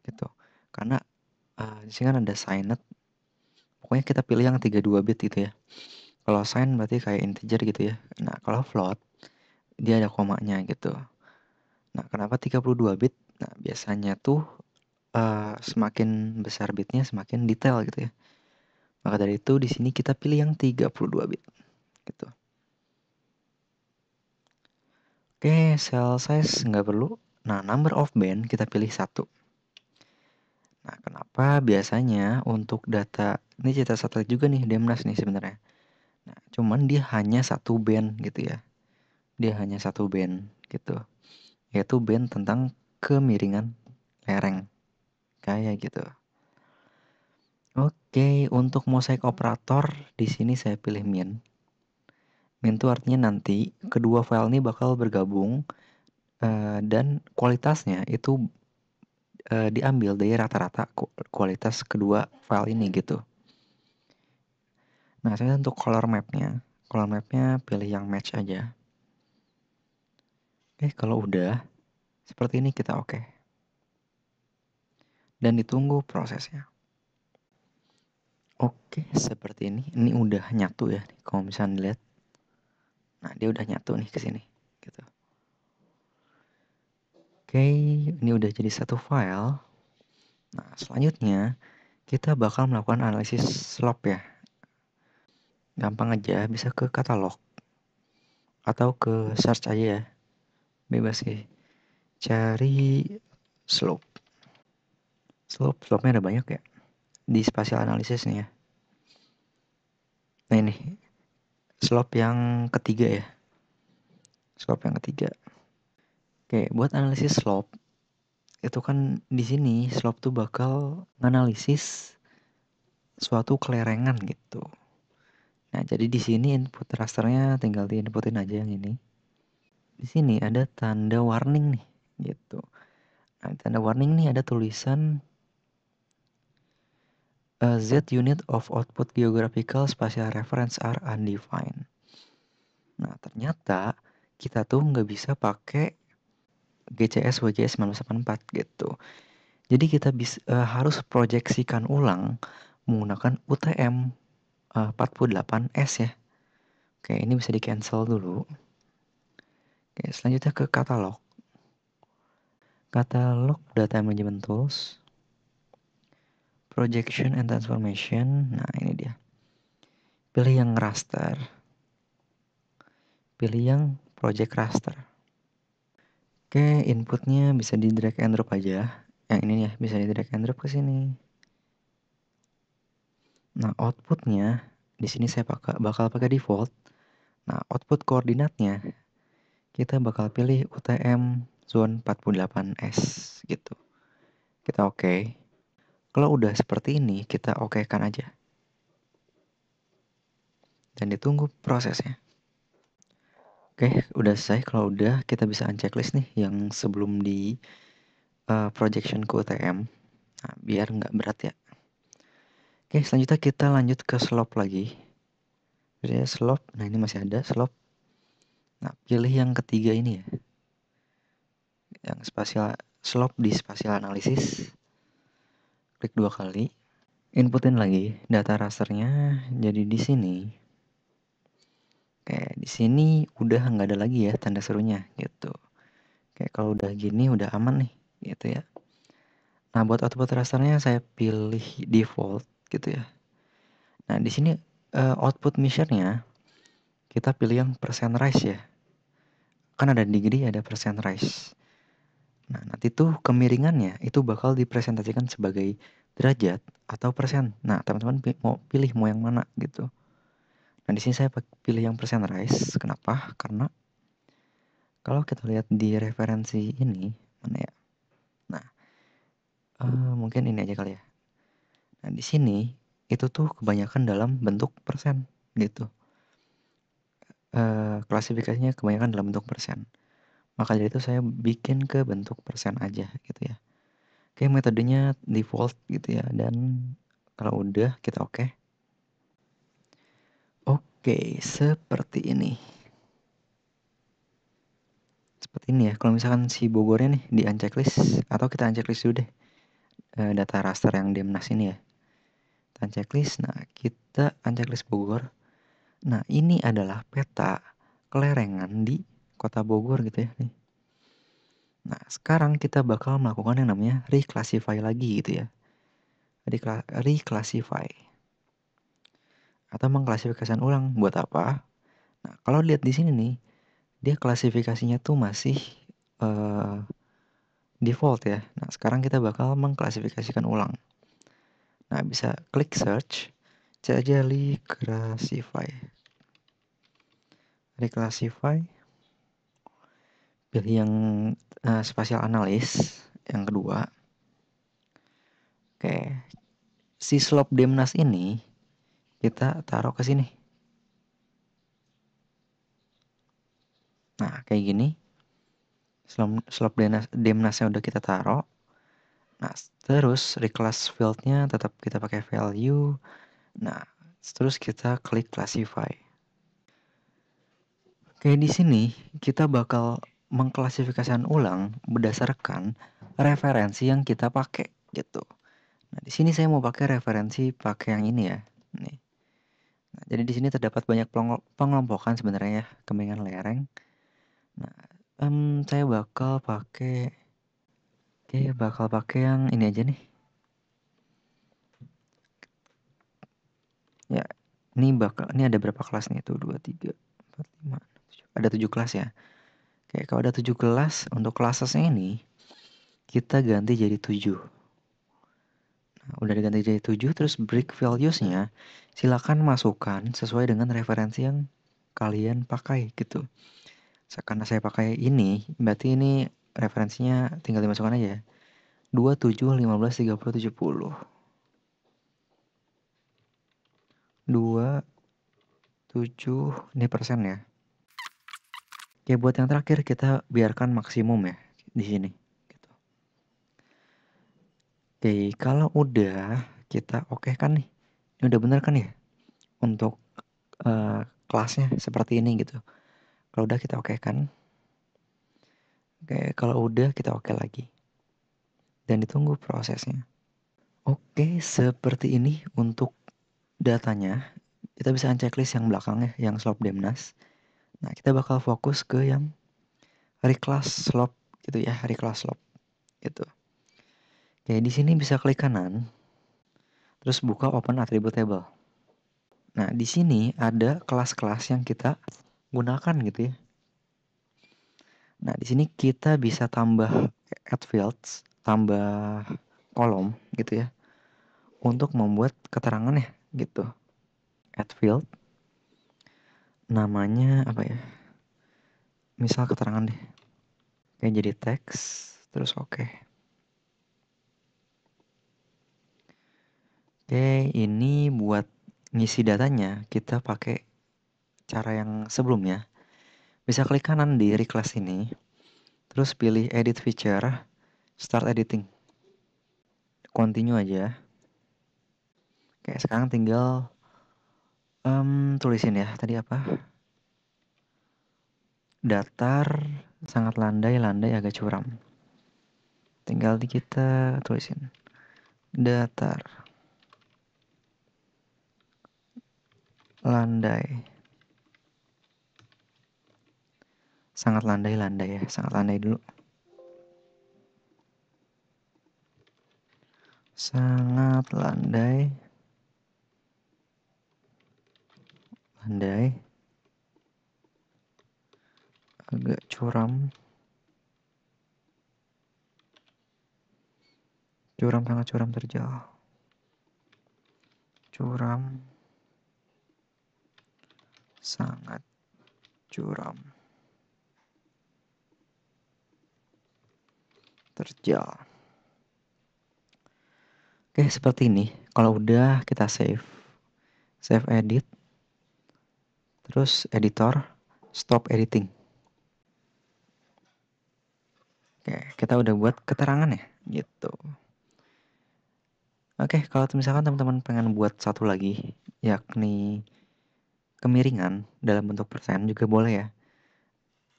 gitu. Karena di sini kan ada signed. Pokoknya kita pilih yang 32 bit gitu ya. Kalau sign berarti kayak integer gitu ya. Nah, kalau float dia ada komanya gitu. Nah, kenapa 32 bit? Nah, biasanya tuh semakin besar bitnya semakin detail gitu ya. Maka dari itu di sini kita pilih yang 32 bit gitu. Oke, cell size nggak perlu. Nah, number of band kita pilih 1. Nah, kenapa biasanya untuk data ini cerita satelit juga nih, Demnas nih sebenarnya. Nah, cuman dia hanya satu band gitu ya. Dia hanya satu band gitu. Yaitu band tentang kemiringan lereng. Kayak gitu. Oke, untuk mosaik operator di sini saya pilih min. Min itu artinya nanti kedua file ini bakal bergabung dan kualitasnya itu diambil dari rata-rata kualitas kedua file ini gitu. Nah, saya untuk color mapnya pilih yang match aja. Kalau udah seperti ini kita oke. Dan ditunggu prosesnya. Oke, seperti ini. Ini udah nyatu ya, kalau misalnya dilihat. Nah, dia udah nyatu nih ke sini, gitu. Oke, ini udah jadi satu file. Nah, selanjutnya kita bakal melakukan analisis slope ya. Gampang aja, bisa ke katalog atau ke search aja ya. Bebas sih. Cari slope. Slope-nya ada banyak ya. Di spatial analysis nih ya. Nah, ini slope yang ketiga ya. Slope yang ketiga. Oke, buat analisis slope itu kan di sini slope tuh bakal menganalisis suatu kelerengan gitu. Nah, jadi di sini input rasternya tinggal diinputin aja yang ini. Di sini ada tanda warning nih, gitu. Nah, tanda warning nih ada tulisan Z unit of output geographical spatial reference are undefined. Nah, ternyata kita tuh nggak bisa pakai GCS WGS 1984 gitu. Jadi kita harus proyeksikan ulang menggunakan UTM 48S ya. Oke, ini bisa di cancel dulu. Oke, selanjutnya ke katalog. Katalog data management tools. Projection and transformation. Nah, ini dia. Pilih yang raster. Pilih yang project raster. Oke, inputnya bisa di drag and drop aja. Yang ini ya, bisa di drag and drop ke sini. Nah, outputnya di sini saya bakal pakai default. Nah, output koordinatnya kita bakal pilih UTM zone 48S gitu. Kita oke. Kalau udah seperti ini, kita okekan aja. Dan ditunggu prosesnya. Oke, udah selesai. Kalau udah, kita bisa unchecklist nih yang sebelum di projection ke UTM. Nah, biar nggak berat ya. Oke, selanjutnya kita lanjut ke slope lagi. Jadi slope, nah ini masih ada slope. Nah, pilih yang ketiga ini ya. Yang spatial slope di spatial analysis. Klik 2 kali. Inputin lagi data rasternya jadi di sini. Oke, di sini udah nggak ada lagi ya tanda serunya gitu. Oke, kalau udah gini udah aman nih gitu ya. Nah, buat output rasternya saya pilih default gitu ya. Nah, di sini output measure-nya kita pilih yang percent rise ya. Kan ada degree, ada percent rise. Nah, nanti tuh kemiringannya itu bakal dipresentasikan sebagai derajat atau persen. Nah, teman-teman mau pilih mau yang mana gitu. Nah, di sini saya pilih yang percent rise. Kenapa? Karena kalau kita lihat di referensi ini, mana ya? Nah, mungkin ini aja kali ya. Nah, di sini itu tuh kebanyakan dalam bentuk persen gitu. Klasifikasinya kebanyakan dalam bentuk persen. Maka dari itu saya bikin ke bentuk persen aja gitu ya. Oke, metodenya default gitu ya. Dan kalau udah kita oke. Oke, seperti ini. Seperti ini ya. Kalau misalkan si Bogornya nih di unchecklist atau kita unchecklist dulu deh. Data raster yang Demnas ini ya. Kita unchecklist. Nah, kita unchecklist Bogor. Nah, ini adalah peta kelerengan di Kota Bogor gitu ya nih. Nah, sekarang kita bakal melakukan yang namanya reclassify lagi gitu ya. Reclassify. Atau mengklasifikasikan ulang buat apa? Nah, kalau lihat di sini nih, dia klasifikasinya tuh masih default ya. Nah, sekarang kita bakal mengklasifikasikan ulang. Nah, bisa klik search, cari aja reclassify, pilih yang spatial analysis yang kedua. Oke, si slope DEMNAS ini kita taruh ke sini. Nah, kayak gini. Slope DEMNAS-nya udah kita taruh. Nah, terus reclass field-nya tetap kita pakai value. Nah, terus kita klik classify. Oke, di sini kita bakal mengklasifikasikan ulang berdasarkan referensi yang kita pakai gitu. Nah, di sini saya mau pakai referensi pakai yang ini ya. Nih. Nah, jadi di sini terdapat banyak pengelompokan sebenarnya ya, kemiringan lereng. Nah, saya bakal pakai yang ini aja nih. Ya, ini ada berapa kelas nih? 1, 2, 3, 4, 5, 7. Ada 7 kelas ya. Oke, kalau ada 7 kelas, untuk kelasnya ini kita ganti jadi 7. Nah, udah diganti jadi 7, terus break values-nya silakan masukkan sesuai dengan referensi yang kalian pakai gitu. Karena saya pakai ini, berarti ini referensinya tinggal dimasukkan aja. 2, 7, 15, 30, 70. 2, 7, ini persen ya. Oke, buat yang terakhir kita biarkan maksimum ya di sini. Gitu. Oke, kalau udah kita oke kan nih. Ini udah bener kan ya? Untuk kelasnya seperti ini gitu. Kalau udah kita oke kan. Oke, kalau udah kita oke lagi. Dan ditunggu prosesnya. Oke, seperti ini untuk datanya. Kita bisa checklist yang belakangnya, yang slope DEMNAS. Nah, kita bakal fokus ke yang reclass slope gitu ya, reclass slope gitu. Oke, di sini bisa klik kanan, terus buka open attribute table. Nah, di sini ada kelas-kelas yang kita gunakan gitu ya. Nah, di sini kita bisa tambah add fields, tambah kolom gitu ya, untuk membuat keterangannya gitu. Add field, namanya apa ya? Misal keterangan deh. Oke, jadi teks, terus oke. Oke, ini buat ngisi datanya kita pakai cara yang sebelumnya. Bisa klik kanan di reclass ini, terus pilih edit feature, start editing. Continue aja. Oke, sekarang tinggal tulisin ya, tadi apa? Datar, sangat landai, agak curam. Tinggal di kita tulisin. Datar, landai. Sangat landai ya, sangat landai dulu. Sangat landai. Agak curam. Sangat curam terjal. Curam. Sangat curam. Terjal. Oke, seperti ini. Kalau udah kita save edit, terus editor, stop editing. Oke, kita udah buat keterangan ya, gitu. Oke, kalau misalkan teman-teman pengen buat satu lagi, yakni kemiringan dalam bentuk persen juga boleh ya.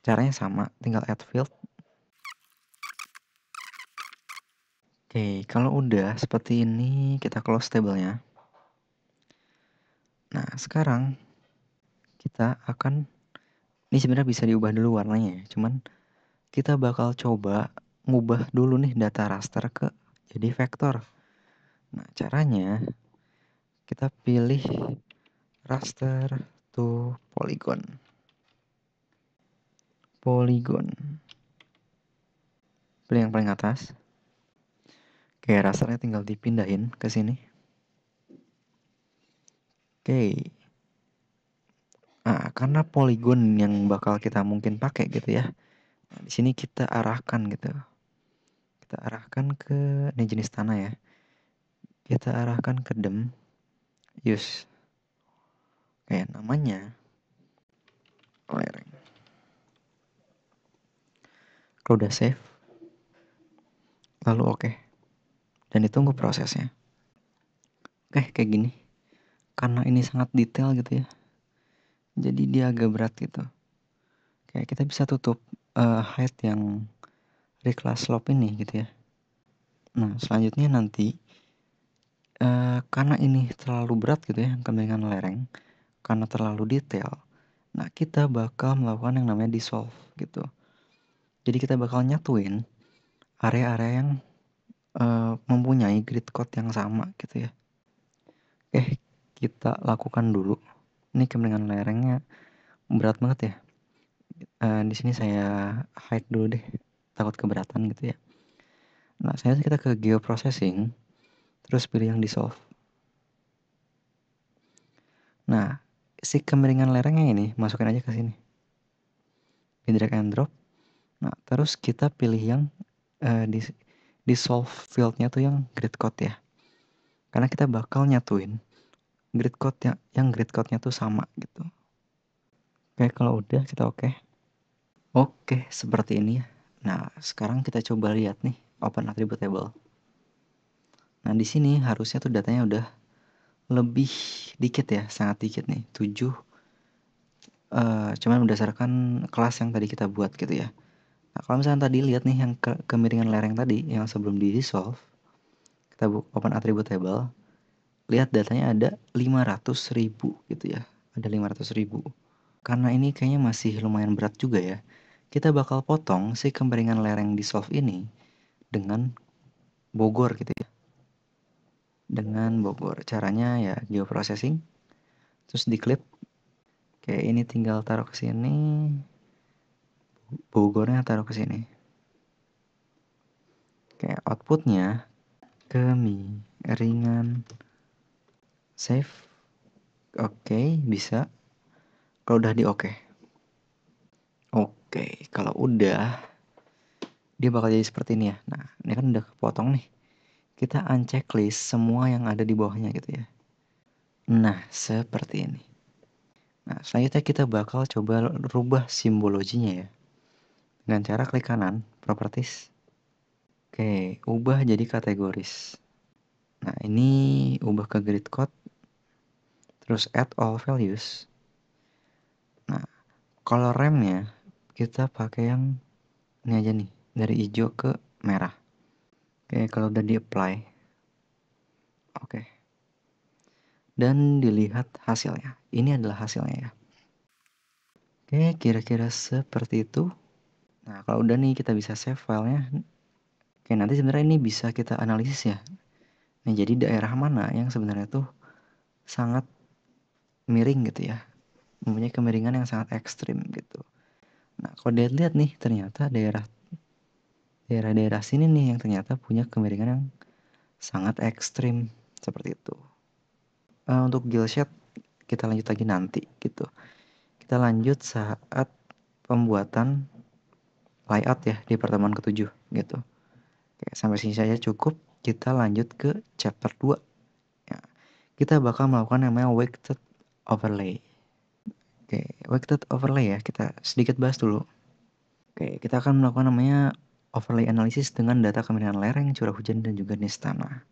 Caranya sama, tinggal add field. Oke, kalau udah seperti ini, kita close table-nya. Nah, sekarang kita akan, ini sebenarnya bisa diubah dulu warnanya ya, cuman kita bakal coba ngubah dulu nih data raster ke jadi vektor. Nah, caranya kita pilih raster to polygon. pilih yang paling atas. Oke, rasternya tinggal dipindahin ke sini. Oke. Nah, karena poligon yang bakal kita mungkin pakai gitu ya. Nah, di sini kita arahkan gitu. Kita arahkan ke ini jenis tanah ya. Kita arahkan ke dem use. Kayak namanya lereng. Kalau udah save, lalu oke. Dan ditunggu prosesnya. Oke, kayak gini. Karena ini sangat detail gitu ya. Jadi dia agak berat gitu. Kayak kita bisa tutup height yang reclass slope ini gitu ya. Nah, selanjutnya nanti karena ini terlalu berat gitu ya, kemiringan lereng, karena terlalu detail. Nah, kita bakal melakukan yang namanya dissolve gitu. Jadi kita bakal nyatuin area-area yang mempunyai grid code yang sama gitu ya. Oke, kita lakukan dulu. Ini kemiringan lerengnya berat banget ya. Di sini saya hide dulu deh, takut keberatan gitu ya. Nah, saya kita ke geoprocessing, terus pilih yang dissolve. Nah, si kemiringan lerengnya ini masukin aja ke sini. Di drag and drop. Nah, terus kita pilih yang dissolve fieldnya tuh yang grid code ya. Karena kita bakal nyatuin grid code yang grid code-nya tuh sama gitu. Oke, kalau udah kita oke. Oke, seperti ini ya. Nah, sekarang kita coba lihat nih open attribute table. Nah, di sini harusnya tuh datanya udah lebih dikit ya, sangat dikit nih, 7. Cuman berdasarkan kelas yang tadi kita buat gitu ya. Nah, kalau misalnya tadi lihat nih yang kemiringan lereng tadi yang sebelum di dissolve, kita open attribute table, lihat datanya ada 500.000 gitu ya. Ada 500.000. Karena ini kayaknya masih lumayan berat juga ya. Kita bakal potong si kemiringan lereng dissolve ini dengan Bogor gitu ya. Dengan Bogor. Caranya ya geoprocessing, terus diklik. Oke, ini tinggal taruh ke sini. Bogornya taruh ke sini. Oke, outputnya kemiringan save. Oke, bisa. Kalau udah di oke. Oke, kalau udah dia bakal jadi seperti ini ya. Nah, ini kan udah kepotong nih. Kita unchecklist semua yang ada di bawahnya gitu ya. Nah, seperti ini. Nah, selanjutnya kita bakal coba rubah simbologinya ya. Dengan cara klik kanan, properties. Oke, ubah jadi kategoris. Nah, ini ubah ke grid code. Terus add all values. Nah, kalau remnya kita pakai yang ini aja nih, dari hijau ke merah. Oke, kalau udah di apply. Oke. Dan dilihat hasilnya. Ini adalah hasilnya ya. Oke, kira-kira seperti itu. Nah, kalau udah nih kita bisa save filenya. Oke, nanti sebenarnya ini bisa kita analisis ya. Nah, jadi daerah mana yang sebenarnya tuh sangat miring gitu ya. Mempunyai kemiringan yang sangat ekstrim gitu. Nah, kalau dilihat nih ternyata daerah-daerah sini nih yang ternyata punya kemiringan yang sangat ekstrim seperti itu. Untuk Gilshed kita lanjut lagi nanti gitu. Kita lanjut saat pembuatan layout ya di pertemuan ke-7 gitu. Oke, sampai sini saja cukup. Kita lanjut ke chapter 2 ya. Kita bakal melakukan namanya weighted overlay. Oke, weighted overlay ya, kita sedikit bahas dulu. Oke, kita akan melakukan namanya overlay analysis dengan data kemiringan lereng, curah hujan, dan juga jenis tanah.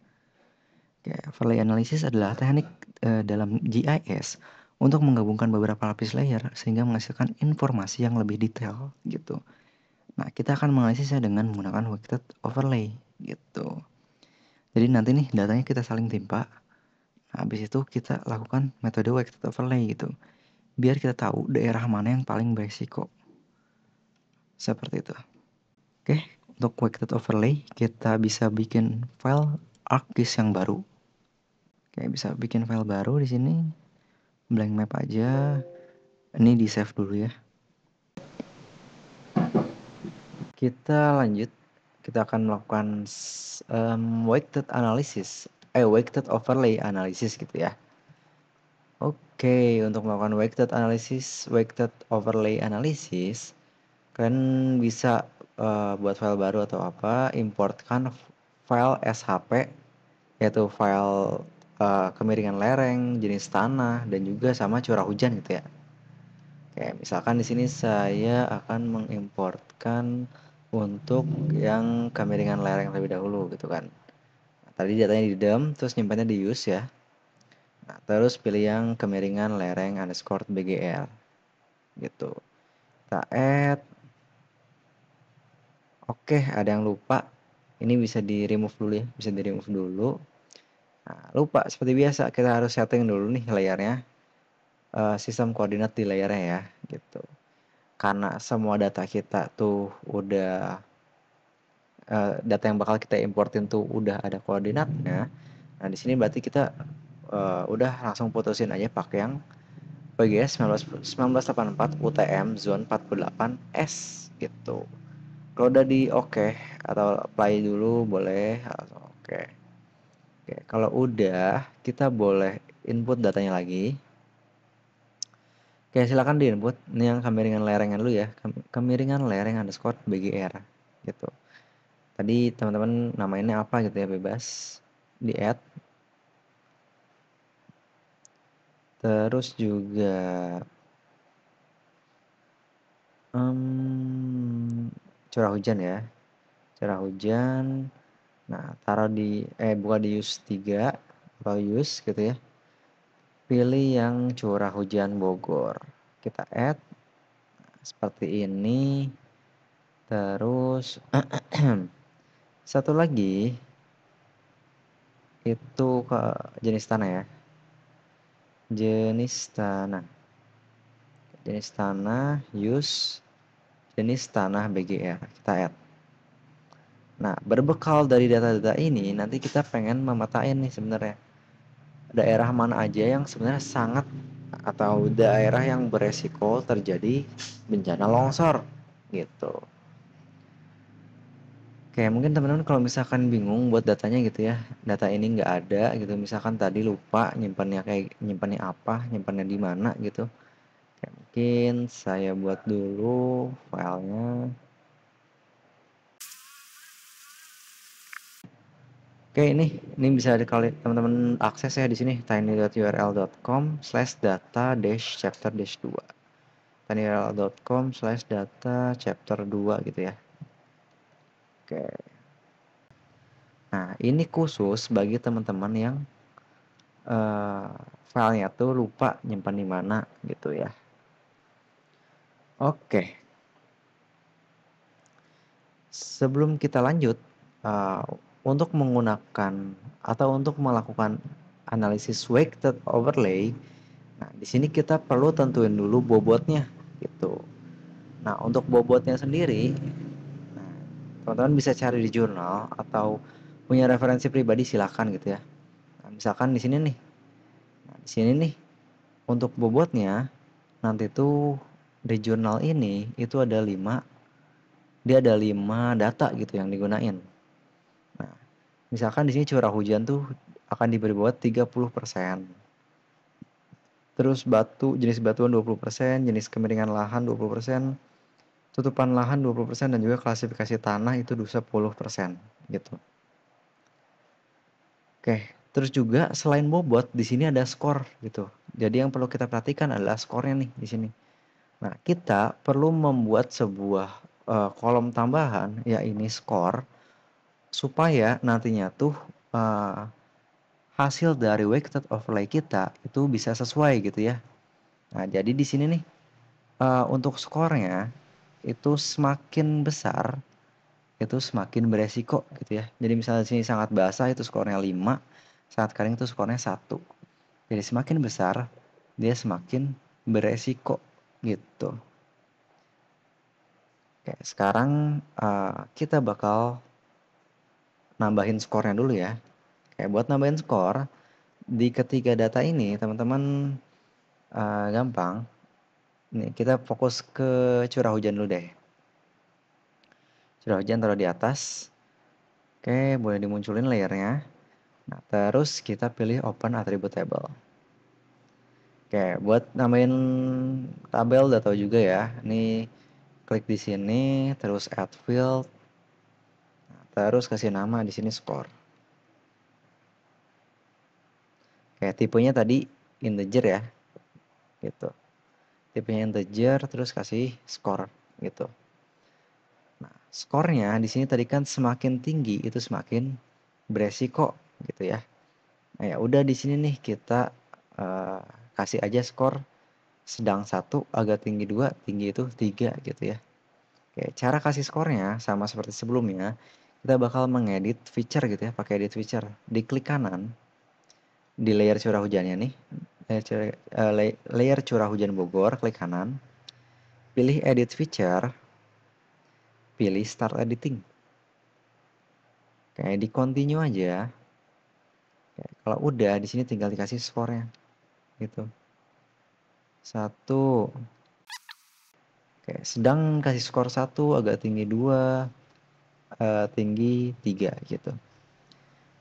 Oke, overlay analysis adalah teknik dalam GIS untuk menggabungkan beberapa lapis layer sehingga menghasilkan informasi yang lebih detail gitu. Nah, kita akan menganalisisnya dengan menggunakan weighted overlay gitu. Jadi nanti nih datanya kita saling timpa. Nah, habis itu kita lakukan metode weighted overlay gitu. Biar kita tahu daerah mana yang paling beresiko. Seperti itu. Oke, untuk weighted overlay kita bisa bikin file ArcGIS yang baru. Oke, bisa bikin file baru di sini. Blank map aja. Ini di save dulu ya. Kita lanjut kita akan melakukan weighted overlay analysis gitu ya. Oke, untuk melakukan weighted overlay analysis, kalian bisa buat file baru atau apa, importkan file SHP, yaitu file kemiringan lereng, jenis tanah, dan juga sama curah hujan gitu ya. Oke, misalkan di sini saya akan mengimportkan untuk yang kemiringan lereng terlebih dahulu gitu kan. Nah, tadi datanya di DEM, terus nyimpannya di use ya. Nah, terus pilih yang kemiringan lereng underscore BGR gitu. Kita add. Oke, ada yang lupa. Ini bisa di remove dulu ya, bisa di remove dulu. Nah, lupa seperti biasa kita harus setting dulu nih layarnya. Sistem koordinat di layarnya ya, gitu. Karena semua data kita tuh udah data yang bakal kita importin tuh udah ada koordinatnya. Nah, di sini berarti kita udah langsung putusin aja pakai yang PGS 1984 UTM zone 48S gitu. Kalau udah di oke atau apply dulu boleh atau oke. Oke, kalau udah kita boleh input datanya lagi. Oke, silakan di input. Ini yang kemiringan lerengnya dulu ya. Kemiringan lereng underscore BGR gitu. Tadi teman-teman namainnya apa gitu ya, bebas di add. Terus juga curah hujan ya. Curah hujan. Nah, taruh di buka di use 3 atau use gitu ya. Pilih yang curah hujan Bogor. Kita add seperti ini. Terus satu lagi itu ke jenis tanah ya. Jenis tanah. Jenis tanah use jenis tanah BGR. Kita add. Nah, berbekal dari data-data ini nanti kita pengen memetain nih sebenarnya daerah mana aja yang sebenarnya sangat atau daerah yang beresiko terjadi bencana longsor gitu. Kayak mungkin teman-teman kalau misalkan bingung buat datanya gitu ya, data ini nggak ada gitu, misalkan tadi lupa nyimpannya apa, nyimpannya di mana gitu. Kayak mungkin saya buat dulu filenya. Oke, ini bisa teman-teman akses ya di sini tinyurl.com/data-chapter-2. tinyurl.com/data-chapter-2 gitu ya. Oke. Nah, ini khusus bagi teman-teman yang filenya tuh lupa nyimpan di mana gitu ya. Oke. Sebelum kita lanjut, untuk menggunakan atau untuk melakukan analisis weighted overlay, nah di sini kita perlu tentuin dulu bobotnya gitu. Nah, untuk bobotnya sendiri, nah, teman-teman bisa cari di jurnal atau punya referensi pribadi silahkan gitu ya. Nah, misalkan di sini nih. Nah, di sini nih untuk bobotnya nanti tuh di jurnal ini itu ada 5 data gitu yang digunain. Nah, misalkan di sini curah hujan tuh akan diberi bobot 30%. Terus jenis batuan 20%, jenis kemiringan lahan 20%, tutupan lahan 20%, dan juga klasifikasi tanah itu 10% gitu. Oke, terus juga selain bobot di sini ada skor gitu. Jadi yang perlu kita perhatikan adalah skornya nih di sini. Nah, kita perlu membuat sebuah kolom tambahan ya ini skor supaya nantinya tuh hasil dari weighted overlay kita itu bisa sesuai gitu ya. Nah, jadi di sini nih untuk skornya itu semakin besar itu semakin beresiko gitu ya. Jadi misalnya di sini sangat basah itu skornya 5, sangat kering itu skornya 1. Jadi semakin besar dia semakin beresiko gitu. Oke, sekarang kita bakal nambahin skornya dulu ya. Kayak buat nambahin skor di ketiga data ini teman-teman gampang. Nih kita fokus ke curah hujan dulu deh. Curah hujan taruh di atas. Oke, boleh dimunculin layernya. Nah, terus kita pilih Open Attribute Table. Oke, buat nambahin tabel udah tahu juga ya. Ini klik di sini, terus Add Field, terus kasih nama di sini Score. Oke, tipenya tadi integer ya, gitu. Tipenya integer, terus kasih Score, gitu. Nah, skornya di sini tadi kan semakin tinggi itu semakin beresiko, gitu ya. Nah, ya udah di sini nih kita kasih aja skor sedang 1, agak tinggi 2, tinggi itu 3 gitu ya. Oke, cara kasih skornya sama seperti sebelumnya. Kita bakal mengedit feature gitu ya, pakai edit feature. Di klik kanan di layer curah hujannya nih. Layer curah hujan Bogor, klik kanan. Pilih edit feature. Pilih start editing. Oke, di continue aja. Oke, kalau udah di sini tinggal dikasih skornya gitu. 1. Oke, sedang kasih skor 1, agak tinggi 2, tinggi 3 gitu.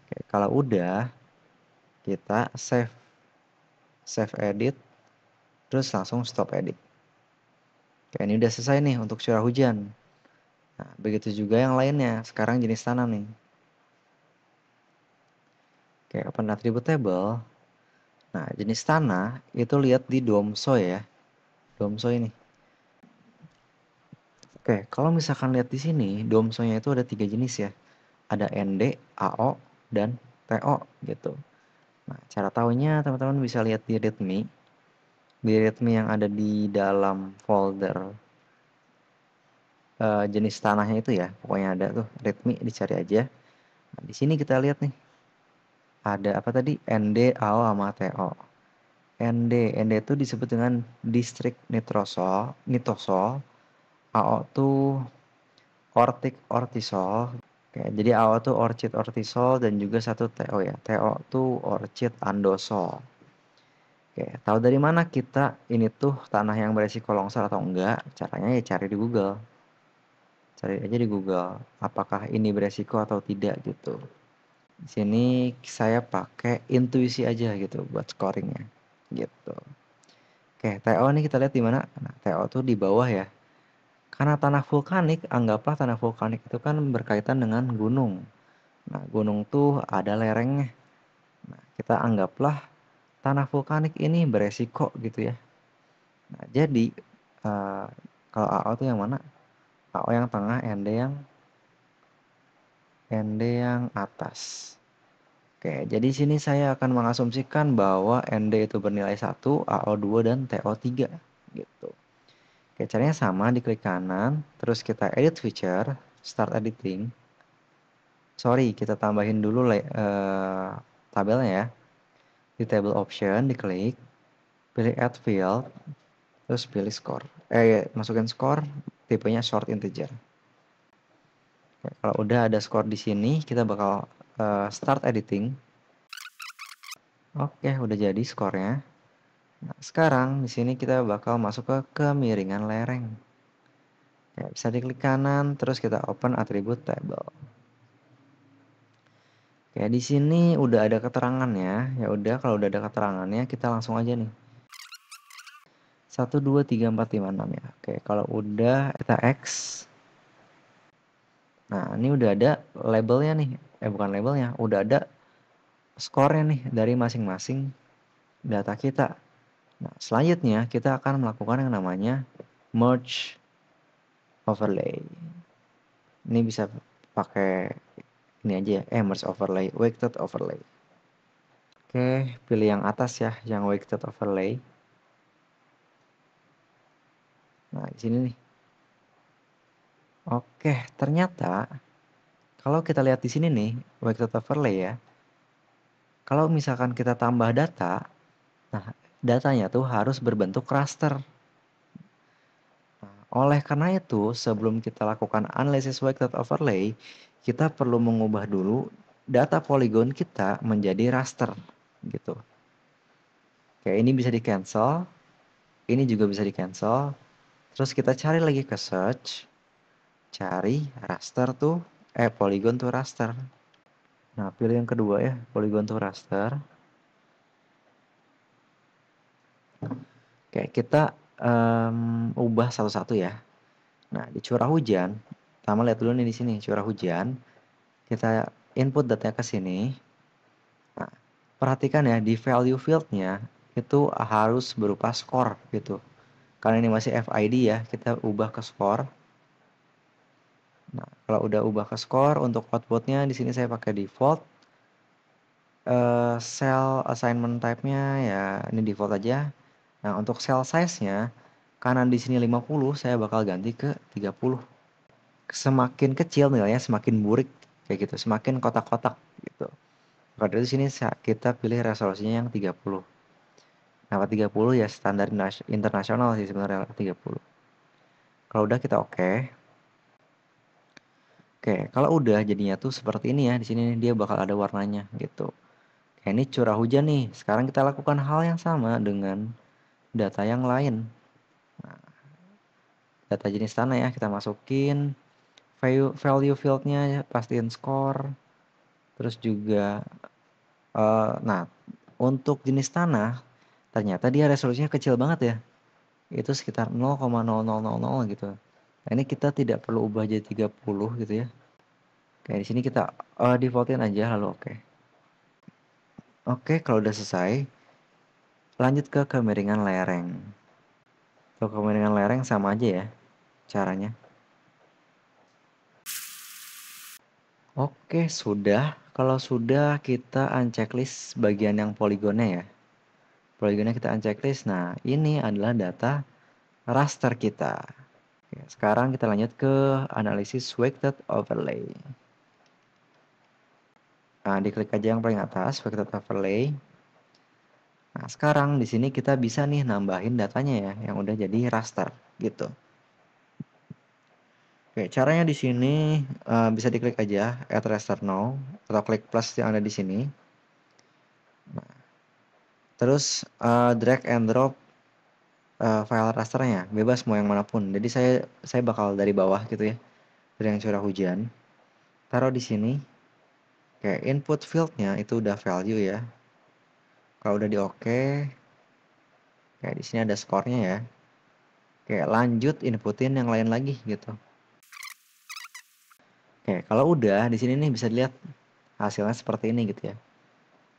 Oke, kalau udah kita save edit, terus langsung stop edit. Oke, ini udah selesai nih untuk curah hujan. Nah, begitu juga yang lainnya. Sekarang jenis tanah nih. Oke, open attribute table. Nah, jenis tanah itu lihat di domso ya. Domso ini. Oke, kalau misalkan lihat di sini, domsonya itu ada 3 jenis ya. Ada ND, AO, dan TO gitu. Nah, cara tahunya teman-teman bisa lihat di readme. Di readme yang ada di dalam folder jenis tanahnya itu ya. Pokoknya ada tuh readme, dicari aja. Nah, di sini kita lihat nih. Ada apa tadi? ND, AO, sama TO. ND itu disebut dengan distrik nitosol. AO tuh ortik ortisol. Oke, jadi AO tuh orchid ortisol dan juga satu TO ya. TO tuh orchid andosol. Oke, tahu dari mana kita ini tuh tanah yang beresiko longsor atau enggak? Caranya ya cari di Google. Cari aja di Google, apakah ini beresiko atau tidak gitu. Di sini saya pakai intuisi aja gitu buat scoringnya gitu. Oke, TO nih kita lihat di mana? Nah, TO tuh di bawah ya. Karena tanah vulkanik, anggaplah tanah vulkanik itu kan berkaitan dengan gunung. Nah, gunung tuh ada lerengnya. Nah, kita anggaplah tanah vulkanik ini beresiko gitu ya. Nah, jadi kalau AO tuh yang mana? AO yang tengah, ND yang atas. Oke, jadi sini saya akan mengasumsikan bahwa ND itu bernilai 1, AO 2, dan TO 3 gitu. Oke, caranya sama, diklik kanan, terus kita edit feature, start editing. Sorry, kita tambahin dulu tabelnya ya. Di table option, diklik, pilih add field, terus pilih score. Masukin score, tipenya short integer. Oke, kalau udah ada score di sini, kita bakal start editing. Oke, udah jadi skornya. Nah, sekarang di sini kita bakal masuk ke kemiringan lereng. Ya, bisa diklik kanan, terus kita open attribute table. Oke, di sini udah ada keterangannya. Ya udah, kalau udah ada keterangannya, kita langsung aja nih. 1, 2, 3, 4, 5, 6 ya. Oke, kalau udah kita X. Nah, ini udah ada labelnya nih. Bukan labelnya, udah ada skornya nih dari masing-masing data kita. Nah, selanjutnya kita akan melakukan yang namanya merge overlay. Ini bisa pakai ini aja ya, merge overlay, weighted overlay. Oke, pilih yang atas ya, yang weighted overlay. Nah, di sini nih. Oke, ternyata kalau kita lihat di sini nih, weighted overlay ya. Kalau misalkan kita tambah data, nah datanya tuh harus berbentuk raster. Nah, oleh karena itu, sebelum kita lakukan analisis weighted overlay, kita perlu mengubah dulu data polygon kita menjadi raster gitu. Oke, ini bisa di cancel, ini juga bisa di cancel. Terus kita cari lagi ke search, cari raster tuh polygon to raster. Nah, pilih yang kedua ya, polygon to raster. Oke, kita ubah satu-satu ya. Nah, di curah hujan, pertama lihat dulu nih di sini curah hujan. Kita input datanya ke sini. Nah, perhatikan ya di value fieldnya itu harus berupa skor gitu. Karena ini masih FID ya, kita ubah ke skor. Nah, kalau udah ubah ke skor untuk outputnya di sini saya pakai default. Cell assignment type-nya ya ini default aja. Nah, untuk cell size-nya karena di sini 50, saya bakal ganti ke 30. Semakin kecil nilainya semakin burik kayak gitu, semakin kotak-kotak gitu. Maka dari sini kita pilih resolusinya yang 30. Nah, 30 ya standar internasional sih sebenarnya 30. Kalau udah kita oke. Oke, kalau udah jadinya tuh seperti ini ya. Di sini dia bakal ada warnanya gitu. Kayak ini curah hujan nih. Sekarang kita lakukan hal yang sama dengan data yang lain. Nah, data jenis tanah ya kita masukin. Value fieldnya pastiin skor. Terus juga nah untuk jenis tanah ternyata dia resolusinya kecil banget ya. Itu sekitar 0,0000 gitu. Nah, ini kita tidak perlu ubah jadi 30 gitu ya. Oke, di sini kita defaultin aja lalu oke. Oke, kalau udah selesai, lanjut ke kemiringan lereng. Untuk kemiringan lereng sama aja ya caranya. Oke, sudah. Kalau sudah kita unchecklist bagian yang poligonnya ya. Poligonnya kita unchecklist. Nah, ini adalah data raster kita. Oke, sekarang kita lanjut ke analisis weighted overlay. Nah, diklik aja yang paling atas, weighted overlay. Nah, sekarang di sini kita bisa nih nambahin datanya ya, yang udah jadi raster gitu. Oke, caranya di sini bisa diklik aja add raster now atau klik plus yang ada di sini. Nah, terus drag and drop file rasternya, bebas mau yang manapun. Jadi saya bakal dari bawah gitu ya, dari yang curah hujan. Taruh di sini. Oke, input fieldnya itu udah value ya. Kalau udah di oke, kayak di sini ada skornya ya. Oke, lanjut inputin yang lain lagi gitu. Oke, kalau udah di sini nih bisa dilihat hasilnya seperti ini gitu ya.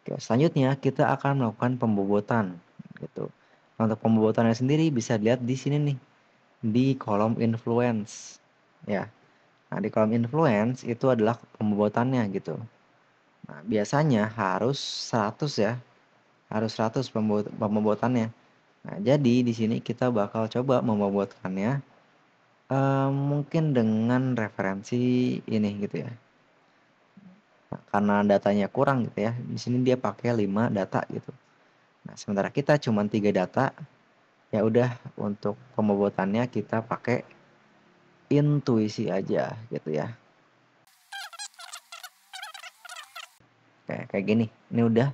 Oke, selanjutnya kita akan melakukan pembobotan gitu. Nah, untuk pembobotannya sendiri bisa dilihat di sini nih di kolom influence ya. Nah, di kolom influence itu adalah pembobotannya gitu. Nah, biasanya harus 100 ya. Harus 100 pembobotannya. Nah, jadi di sini kita bakal coba membobotkannya mungkin dengan referensi ini gitu ya. Nah, karena datanya kurang gitu ya. Di sini dia pakai 5 data gitu. Nah, sementara kita cuma 3 data, ya udah untuk pembobotannya kita pakai intuisi aja gitu ya. Kayak gini. Ini udah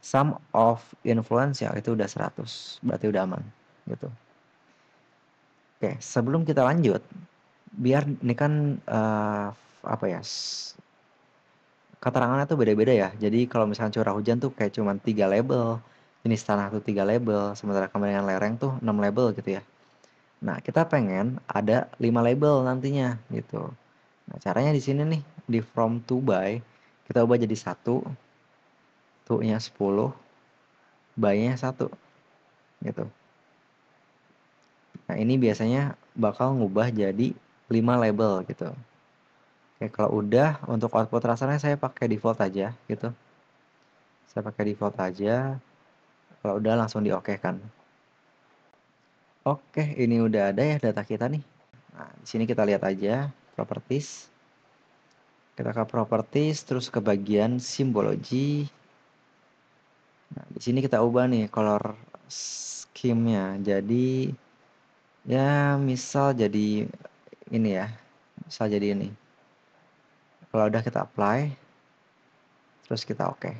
sum of influence ya itu udah 100. Berarti udah aman gitu. Oke, sebelum kita lanjut, biar ini kan apa ya? Keterangannya tuh beda-beda ya. Jadi kalau misalkan curah hujan tuh kayak cuma 3 label, jenis tanah tuh 3 label, sementara kemiringan lereng tuh 6 label gitu ya. Nah, kita pengen ada 5 label nantinya gitu. Nah, caranya di sini nih, di from to by, kita ubah jadi 1, to-nya 10, by-nya 1 gitu. Nah, ini biasanya bakal ngubah jadi 5 label gitu. Oke, kalau udah untuk output rasanya saya pakai default aja gitu. Saya pakai default aja. Kalau udah langsung di-oke kan. Oke, ini udah ada ya data kita nih. Nah, di sini kita lihat aja properties. Kita ke properties terus ke bagian simbologi. Nah, di sini kita ubah nih color scheme-nya. Jadi ya misal jadi ini ya. Misal jadi ini. Kalau udah kita apply terus kita oke.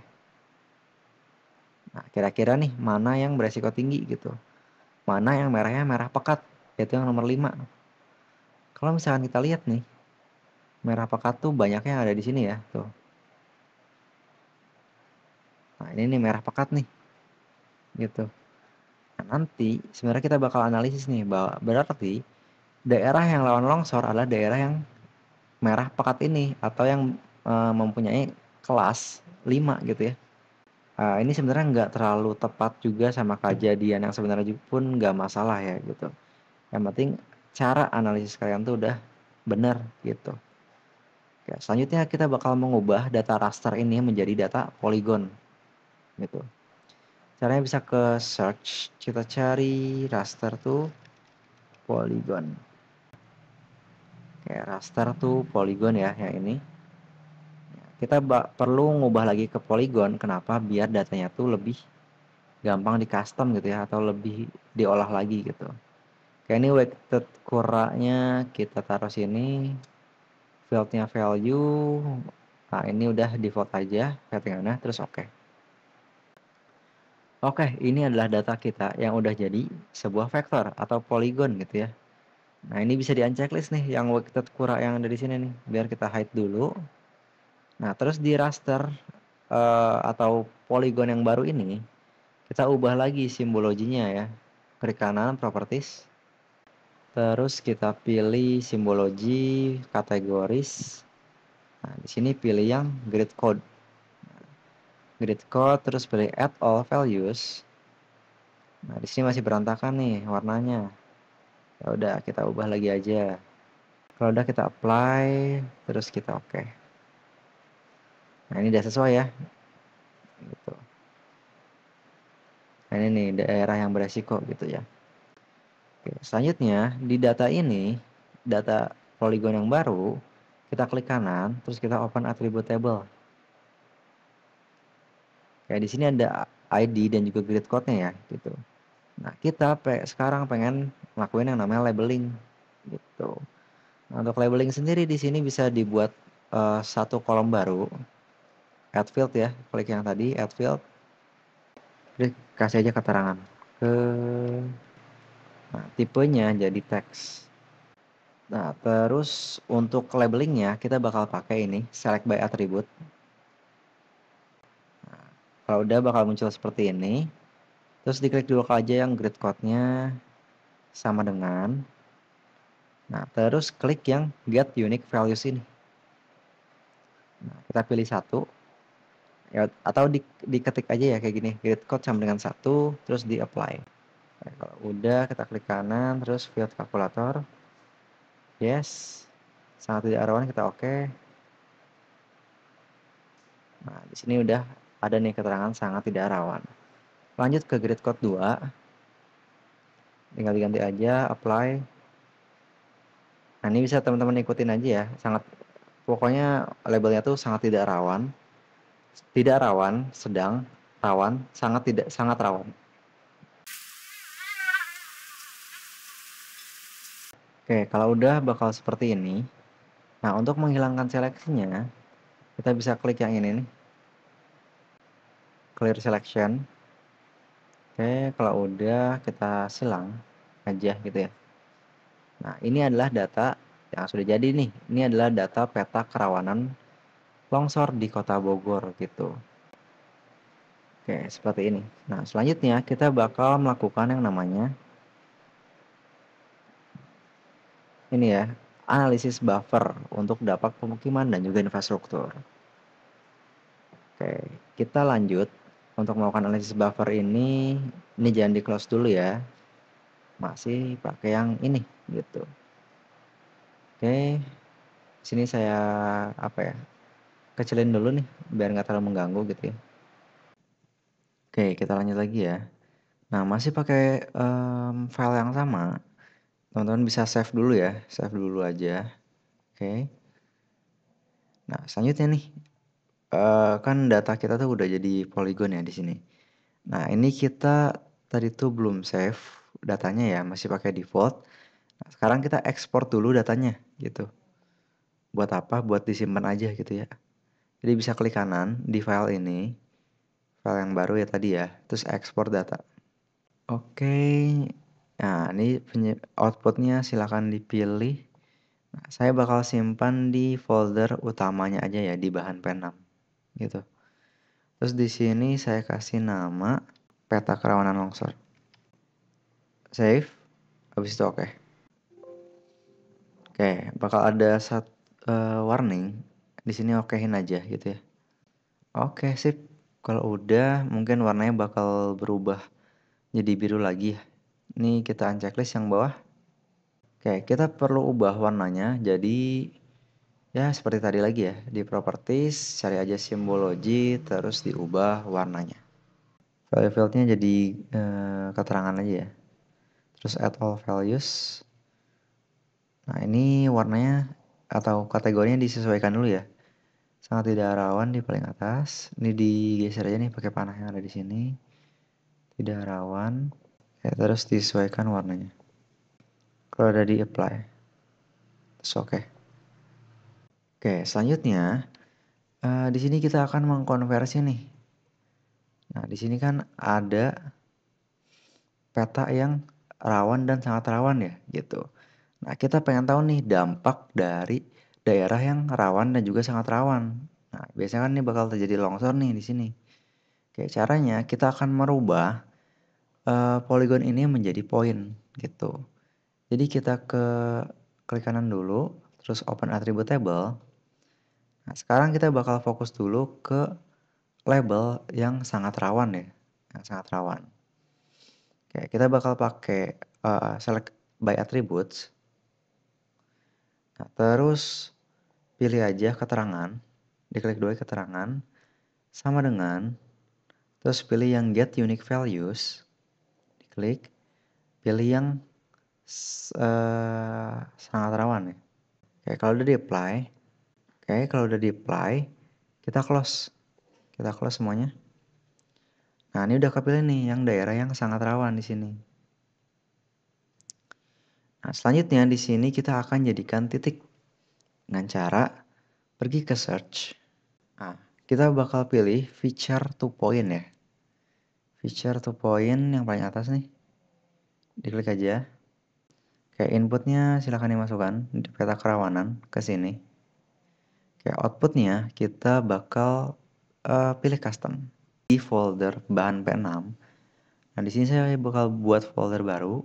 Nah, kira-kira nih mana yang beresiko tinggi gitu. Mana yang merahnya merah pekat, yaitu yang nomor 5. Kalau misalkan kita lihat nih Merah pekat tuh banyaknya yang ada di sini ya, tuh. Nah, ini nih merah pekat nih, gitu. Nah, nanti sebenarnya kita bakal analisis nih, bahwa berarti daerah yang rawan longsor adalah daerah yang merah pekat ini atau yang mempunyai kelas 5 gitu ya. Ini sebenarnya nggak terlalu tepat juga sama kejadian yang sebenarnya pun nggak masalah ya gitu. Yang penting cara analisis kalian tuh udah bener gitu. Oke, selanjutnya kita bakal mengubah data raster ini menjadi data polygon gitu. Caranya bisa ke search, kita cari raster tuh polygon. Kayak raster tuh polygon ya yang ini. Kita perlu ngubah lagi ke polygon, kenapa? Biar datanya tuh lebih gampang di custom gitu ya, atau lebih diolah lagi gitu. Kayak ini weighted kuranya kita taruh sini, fieldnya value. Nah ini udah default aja settingannya, terus oke. Oke, ini adalah data kita yang udah jadi sebuah vektor atau polygon gitu ya. Nah ini bisa di unchecklist nih yang weighted kura yang ada di sini nih, biar kita hide dulu. Nah terus di raster atau polygon yang baru ini kita ubah lagi simbologinya ya. Klik kanan properties. Terus kita pilih simbologi kategoris. Nah, di sini pilih yang grid code. Grid code terus pilih add all values. Nah, di sini masih berantakan nih warnanya. Ya udah kita ubah lagi aja. Kalau udah kita apply, terus kita oke. Nah, ini udah sesuai ya. Gitu. Nah, ini nih daerah yang beresiko gitu ya. Oke, selanjutnya di data ini, data polygon yang baru, kita klik kanan, terus kita open attribute table. Kayak di sini ada ID dan juga grid code-nya ya, gitu. Nah, kita sekarang pengen ngelakuin yang namanya labeling, gitu. Nah, untuk labeling sendiri di sini bisa dibuat satu kolom baru, add field ya, klik yang tadi, add field, klik kasih aja keterangan ke, nah, tipenya jadi teks. Nah, terus untuk labelingnya kita bakal pakai ini, select by attribute. Nah, kalau udah bakal muncul seperti ini. Terus diklik dua kali aja yang grid code-nya sama dengan. Nah, terus klik yang get unique values ini. Nah, kita pilih satu. Ya, atau diketik aja ya kayak gini, grid code sama dengan satu, terus di apply. Nah, kalau udah kita klik kanan, terus field kalkulator. Yes. Sangat tidak rawan, kita oke. Nah, di sini udah ada nih keterangan sangat tidak rawan. Lanjut ke grid code 2. Tinggal diganti aja, apply. Nah, ini bisa teman-teman ikutin aja ya. Pokoknya labelnya tuh sangat tidak rawan, sedang, rawan, sangat rawan. Oke, kalau udah bakal seperti ini. Nah, untuk menghilangkan seleksinya, kita bisa klik yang ini nih. Clear selection. Oke, kalau udah kita silang aja gitu ya. Nah, ini adalah data yang sudah jadi nih. Ini adalah data peta kerawanan longsor di Kota Bogor gitu. Oke, seperti ini. Nah, selanjutnya kita bakal melakukan yang namanya ini ya, analisis buffer untuk dampak pemukiman dan juga infrastruktur. Oke, kita lanjut untuk melakukan analisis buffer ini jangan di close dulu ya. Masih pakai yang ini gitu. Oke, sini saya apa ya? Kecilin dulu nih biar nggak terlalu mengganggu gitu ya. Oke, kita lanjut lagi ya. Nah, masih pakai file yang sama. Teman-teman bisa save dulu ya, save dulu aja. Oke. Nah, selanjutnya nih, kan data kita tuh udah jadi polygon ya di sini. Nah, ini kita tadi tuh belum save datanya ya, masih pakai default. Nah, sekarang kita ekspor dulu datanya gitu. Buat apa? Buat disimpan aja gitu ya. Jadi bisa klik kanan di file ini, file yang baru ya tadi ya, terus ekspor data. Oke. Nah, ini outputnya silakan dipilih. Nah, saya bakal simpan di folder utamanya aja ya, di bahan P6 gitu. Terus di sini saya kasih nama peta kerawanan longsor. Save, habis itu oke. Oke, bakal ada warning. Di sini okein aja gitu ya. Oke, sip. Kalau udah, mungkin warnanya bakal berubah jadi biru lagi ya. Ini kita unchecklist yang bawah. Oke, kita perlu ubah warnanya jadi ya seperti tadi lagi ya. Di properties, cari aja simbology, terus diubah warnanya. Value fieldnya jadi keterangan aja ya. Terus add all values. Nah, ini warnanya atau kategorinya disesuaikan dulu ya. Sangat tidak rawan di paling atas. Ini digeser aja nih pakai panah yang ada di sini. Tidak rawan. Ya, terus disesuaikan warnanya. Kalau udah di apply, terus oke. Oke, selanjutnya di sini kita akan mengkonversi nih. Nah, di sini kan ada peta yang rawan dan sangat rawan ya, gitu. Nah, kita pengen tahu nih dampak dari daerah yang rawan dan juga sangat rawan. Nah, biasanya kan ini bakal terjadi longsor nih di sini. Oke, caranya kita akan merubah poligon ini menjadi poin gitu. Jadi kita klik kanan dulu, terus open attribute table. Nah, sekarang kita bakal fokus dulu ke label yang sangat rawan ya, yang sangat rawan. Oke, kita bakal pakai select by attributes. Nah, terus pilih aja keterangan, diklik dua keterangan, sama dengan, terus pilih yang get unique values, diklik, pilih yang sangat rawan ya. Oke, kalau udah di-apply, kita close semuanya. Nah, ini udah kepilih nih yang daerah yang sangat rawan di sini. Nah, selanjutnya di sini kita akan jadikan titik dengan cara pergi ke search. Nah, kita bakal pilih feature to point ya. Feature to point yang paling atas nih. Diklik aja. Kayak inputnya silahkan dimasukkan di peta kerawanan ke sini. Kayak outputnya kita bakal pilih custom di folder bahan P6. Nah, di sini saya bakal buat folder baru.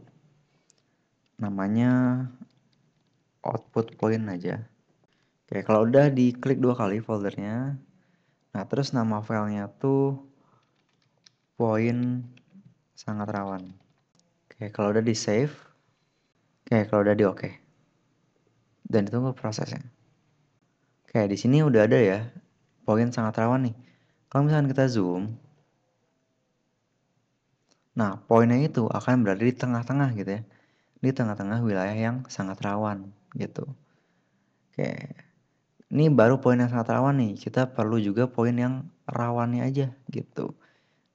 Namanya output point aja. Oke, kalau udah diklik 2 kali foldernya. Nah, terus nama filenya tuh point sangat rawan. Oke, kalau udah di save. Oke, kalau udah di oke. Dan ditunggu prosesnya. Oke, di sini udah ada ya. Point sangat rawan nih. Kalau misalkan kita zoom. Nah, poinnya itu akan berada di tengah-tengah gitu ya. Di tengah-tengah wilayah yang sangat rawan gitu. Oke. Ini baru poin yang sangat rawan nih. Kita perlu juga poin yang rawannya aja gitu.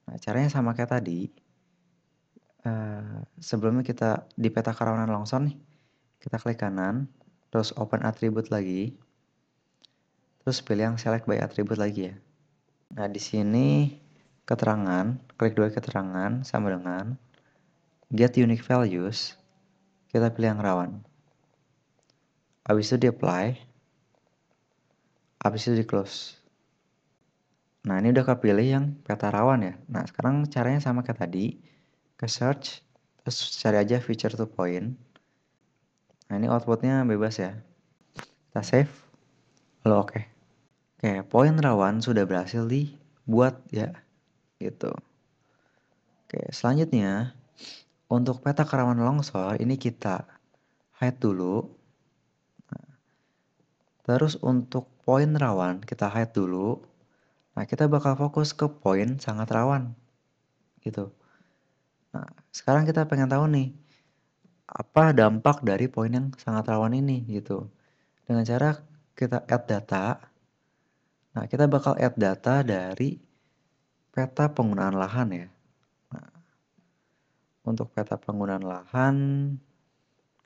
Nah, caranya sama kayak tadi. Sebelumnya kita di peta kerawanan longsor nih. Kita klik kanan, terus open attribute lagi. Terus pilih yang select by attribute lagi ya. Nah, di sini keterangan, klik dua keterangan sama dengan get unique values. Kita pilih yang rawan. Habis itu di apply. Habis itu di close. Nah, ini udah kepilih yang peta rawan ya. Nah, sekarang caranya sama kayak tadi. Ke search, terus cari aja feature to point. Nah, ini outputnya bebas ya. Kita save, lalu oke. Oke, poin rawan sudah berhasil dibuat ya, gitu. Oke, selanjutnya untuk peta kerawanan longsor ini kita hide dulu. Nah, terus untuk poin rawan kita hide dulu. Nah, kita bakal fokus ke poin sangat rawan, gitu. Nah, sekarang kita pengen tahu nih, apa dampak dari poin yang sangat rawan ini, gitu. Dengan cara kita add data. Nah, kita bakal add data dari peta penggunaan lahan ya. Nah, untuk peta penggunaan lahan,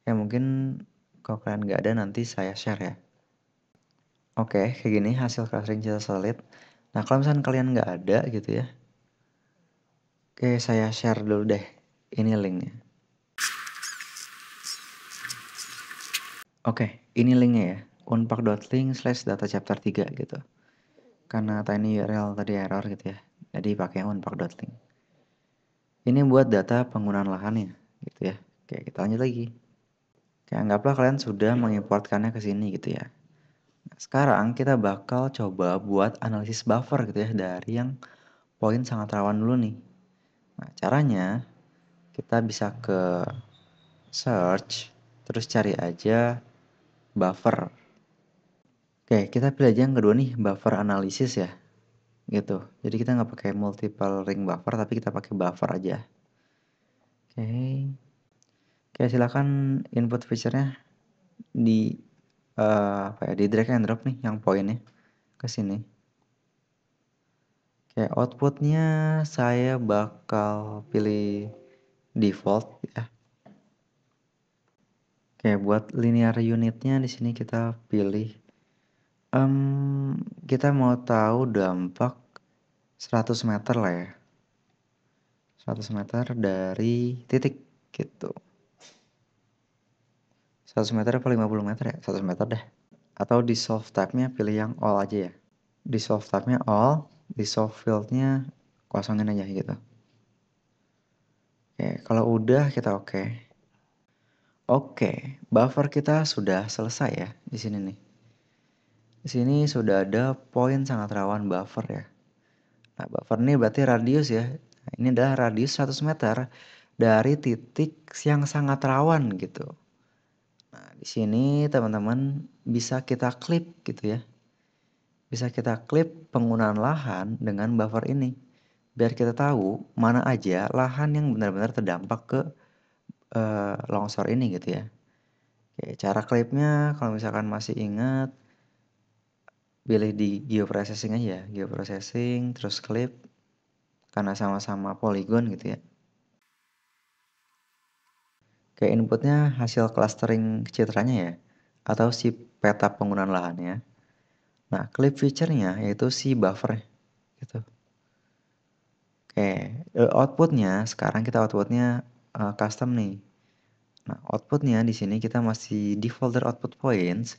ya mungkin kalau kalian nggak ada nanti saya share ya. Oke, kayak gini hasil clustering CSS Solid. Nah, kalau misalnya kalian nggak ada gitu ya. Oke, saya share dulu deh. Ini linknya. Oke, ini linknya ya, unpack.link/data chapter 3 gitu. Karena tiny URL tadi error gitu ya, jadi pakai unpack.link. Ini buat data penggunaan lahannya gitu ya. Oke, kita lanjut lagi. Oke, anggaplah kalian sudah mengimportkannya ke sini gitu ya. Nah, sekarang kita bakal coba buat analisis buffer gitu ya dari yang poin sangat rawan dulu nih. Nah, caranya kita bisa ke search, terus cari aja buffer. Oke, kita pilih aja yang kedua nih, buffer analisis ya, gitu. Jadi kita nggak pakai multiple ring buffer, tapi kita pakai buffer aja. Oke, oke silakan input feature-nya di di drag and drop nih yang poinnya ke sini. Oke, outputnya saya bakal pilih default ya. Oke, buat linear unitnya di sini kita pilih kita mau tahu dampak 100 meter lah ya. 100 meter dari titik gitu. 100 meter apa 50 meter ya? 100 meter deh. Atau di solve type-nya pilih yang all aja ya. Di solve type-nya all, di solve field-nya kosongin aja gitu. Oke, kalau udah kita oke. Oke, buffer kita sudah selesai ya di sini nih. Di sini sudah ada poin sangat rawan buffer ya. Nah, buffer ini berarti radius ya. Nah, ini adalah radius 100 meter dari titik yang sangat rawan gitu. Nah, di sini teman-teman bisa kita klip gitu ya. Bisa kita klip penggunaan lahan dengan buffer ini. Biar kita tahu mana aja lahan yang benar-benar terdampak ke longsor ini gitu ya. Oke, cara klipnya kalau misalkan masih ingat, pilih di geoprocessing aja, geoprocessing terus clip karena sama-sama polygon gitu ya. Kayak inputnya hasil clustering citranya ya, atau si peta penggunaan lahannya. Nah, clip feature-nya yaitu si buffer gitu. Oke, outputnya sekarang kita outputnya custom nih. Nah, outputnya di sini kita masih di folder output points.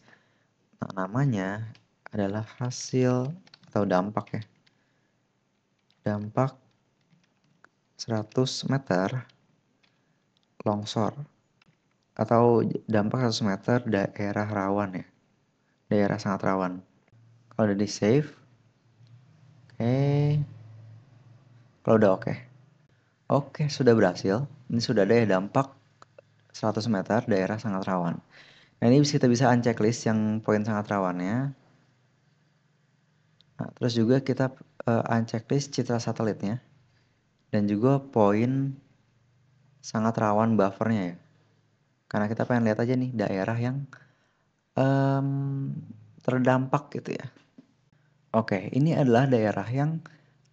Nah, namanya adalah hasil atau dampak ya. Dampak 100 meter longsor atau dampak 100 meter daerah rawan ya. Daerah sangat rawan. Kalau udah di save, oke. Kalau udah oke. Oke, sudah berhasil. Ini sudah ada ya dampak 100 meter daerah sangat rawan. Nah, ini kita bisa unchecklist yang poin sangat rawannya. Nah, terus juga kita unchecklist citra satelitnya. Dan juga poin sangat rawan buffernya ya. Karena kita pengen lihat aja nih daerah yang terdampak gitu ya. Oke, ini adalah daerah yang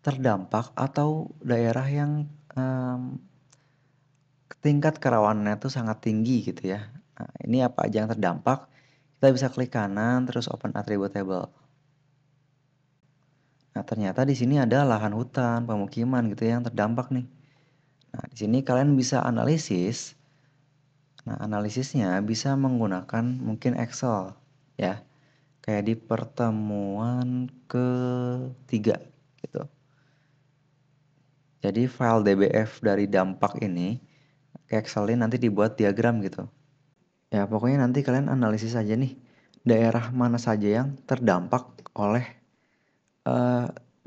terdampak atau daerah yang tingkat kerawanannya tuh sangat tinggi gitu ya. Nah, ini apa aja yang terdampak? Kita bisa klik kanan terus open attribute table. Nah, ternyata di sini ada lahan hutan, pemukiman gitu ya yang terdampak nih. Nah, di sini kalian bisa analisis. Nah, analisisnya bisa menggunakan mungkin Excel ya. Kayak di pertemuan ketiga gitu. Jadi file DBF dari dampak ini ke Excelin nanti dibuat diagram gitu. Ya pokoknya nanti kalian analisis aja nih daerah mana saja yang terdampak oleh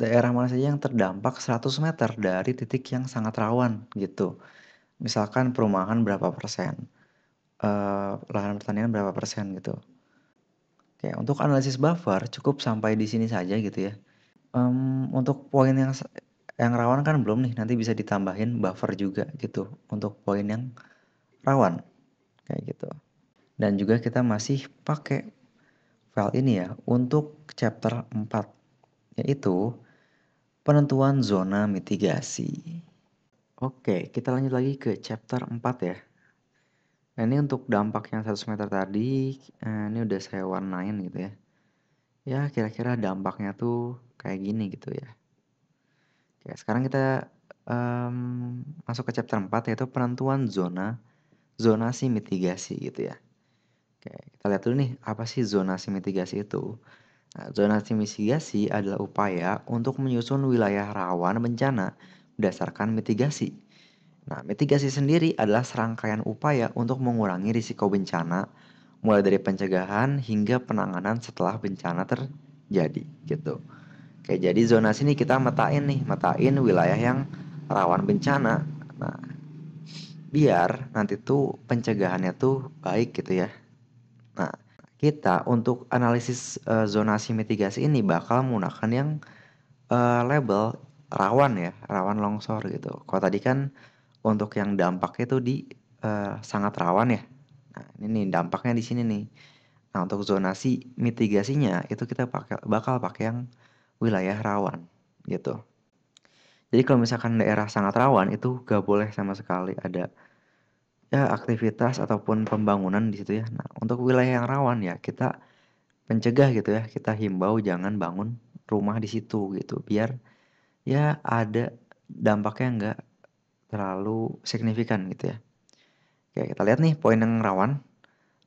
daerah mana saja yang terdampak 100 meter dari titik yang sangat rawan gitu. Misalkan perumahan berapa persen, lahan pertanian berapa persen gitu. Oke, untuk analisis buffer cukup sampai di sini saja gitu ya. Untuk poin yang rawan kan belum nih, nanti bisa ditambahin buffer juga gitu untuk poin yang rawan kayak gitu. Dan juga kita masih pakai file ini ya untuk chapter 4 yaitu penentuan zona mitigasi. Oke, kita lanjut lagi ke chapter 4 ya. Nah, ini untuk dampak yang 100 meter tadi, ini udah saya warnain gitu ya. Ya, kira-kira dampaknya tuh kayak gini gitu ya. Oke, sekarang kita masuk ke chapter 4 yaitu penentuan zonasi mitigasi gitu ya. Oke, kita lihat dulu nih, apa sih zonasi mitigasi itu? Nah, zonasi mitigasi adalah upaya untuk menyusun wilayah rawan bencana berdasarkan mitigasi. Nah, mitigasi sendiri adalah serangkaian upaya untuk mengurangi risiko bencana, mulai dari pencegahan hingga penanganan setelah bencana terjadi, gitu. Oke, jadi zonasi ini kita metain wilayah yang rawan bencana. Nah, biar nanti tuh pencegahannya tuh baik gitu ya. Nah, kita untuk analisis zonasi mitigasi ini bakal menggunakan yang label rawan ya, rawan longsor gitu. Kalau tadi kan untuk yang dampaknya itu di sangat rawan ya. Nah, ini nih dampaknya di sini nih. Nah, untuk zonasi mitigasinya itu kita bakal pakai yang wilayah rawan gitu. Jadi kalau misalkan daerah sangat rawan itu gak boleh sama sekali ada ya aktivitas ataupun pembangunan di situ ya. Nah, untuk wilayah yang rawan ya kita pencegah gitu ya, kita himbau jangan bangun rumah di situ gitu, biar ya ada dampaknya nggak terlalu signifikan gitu ya. Oke, kita lihat nih poin yang rawan.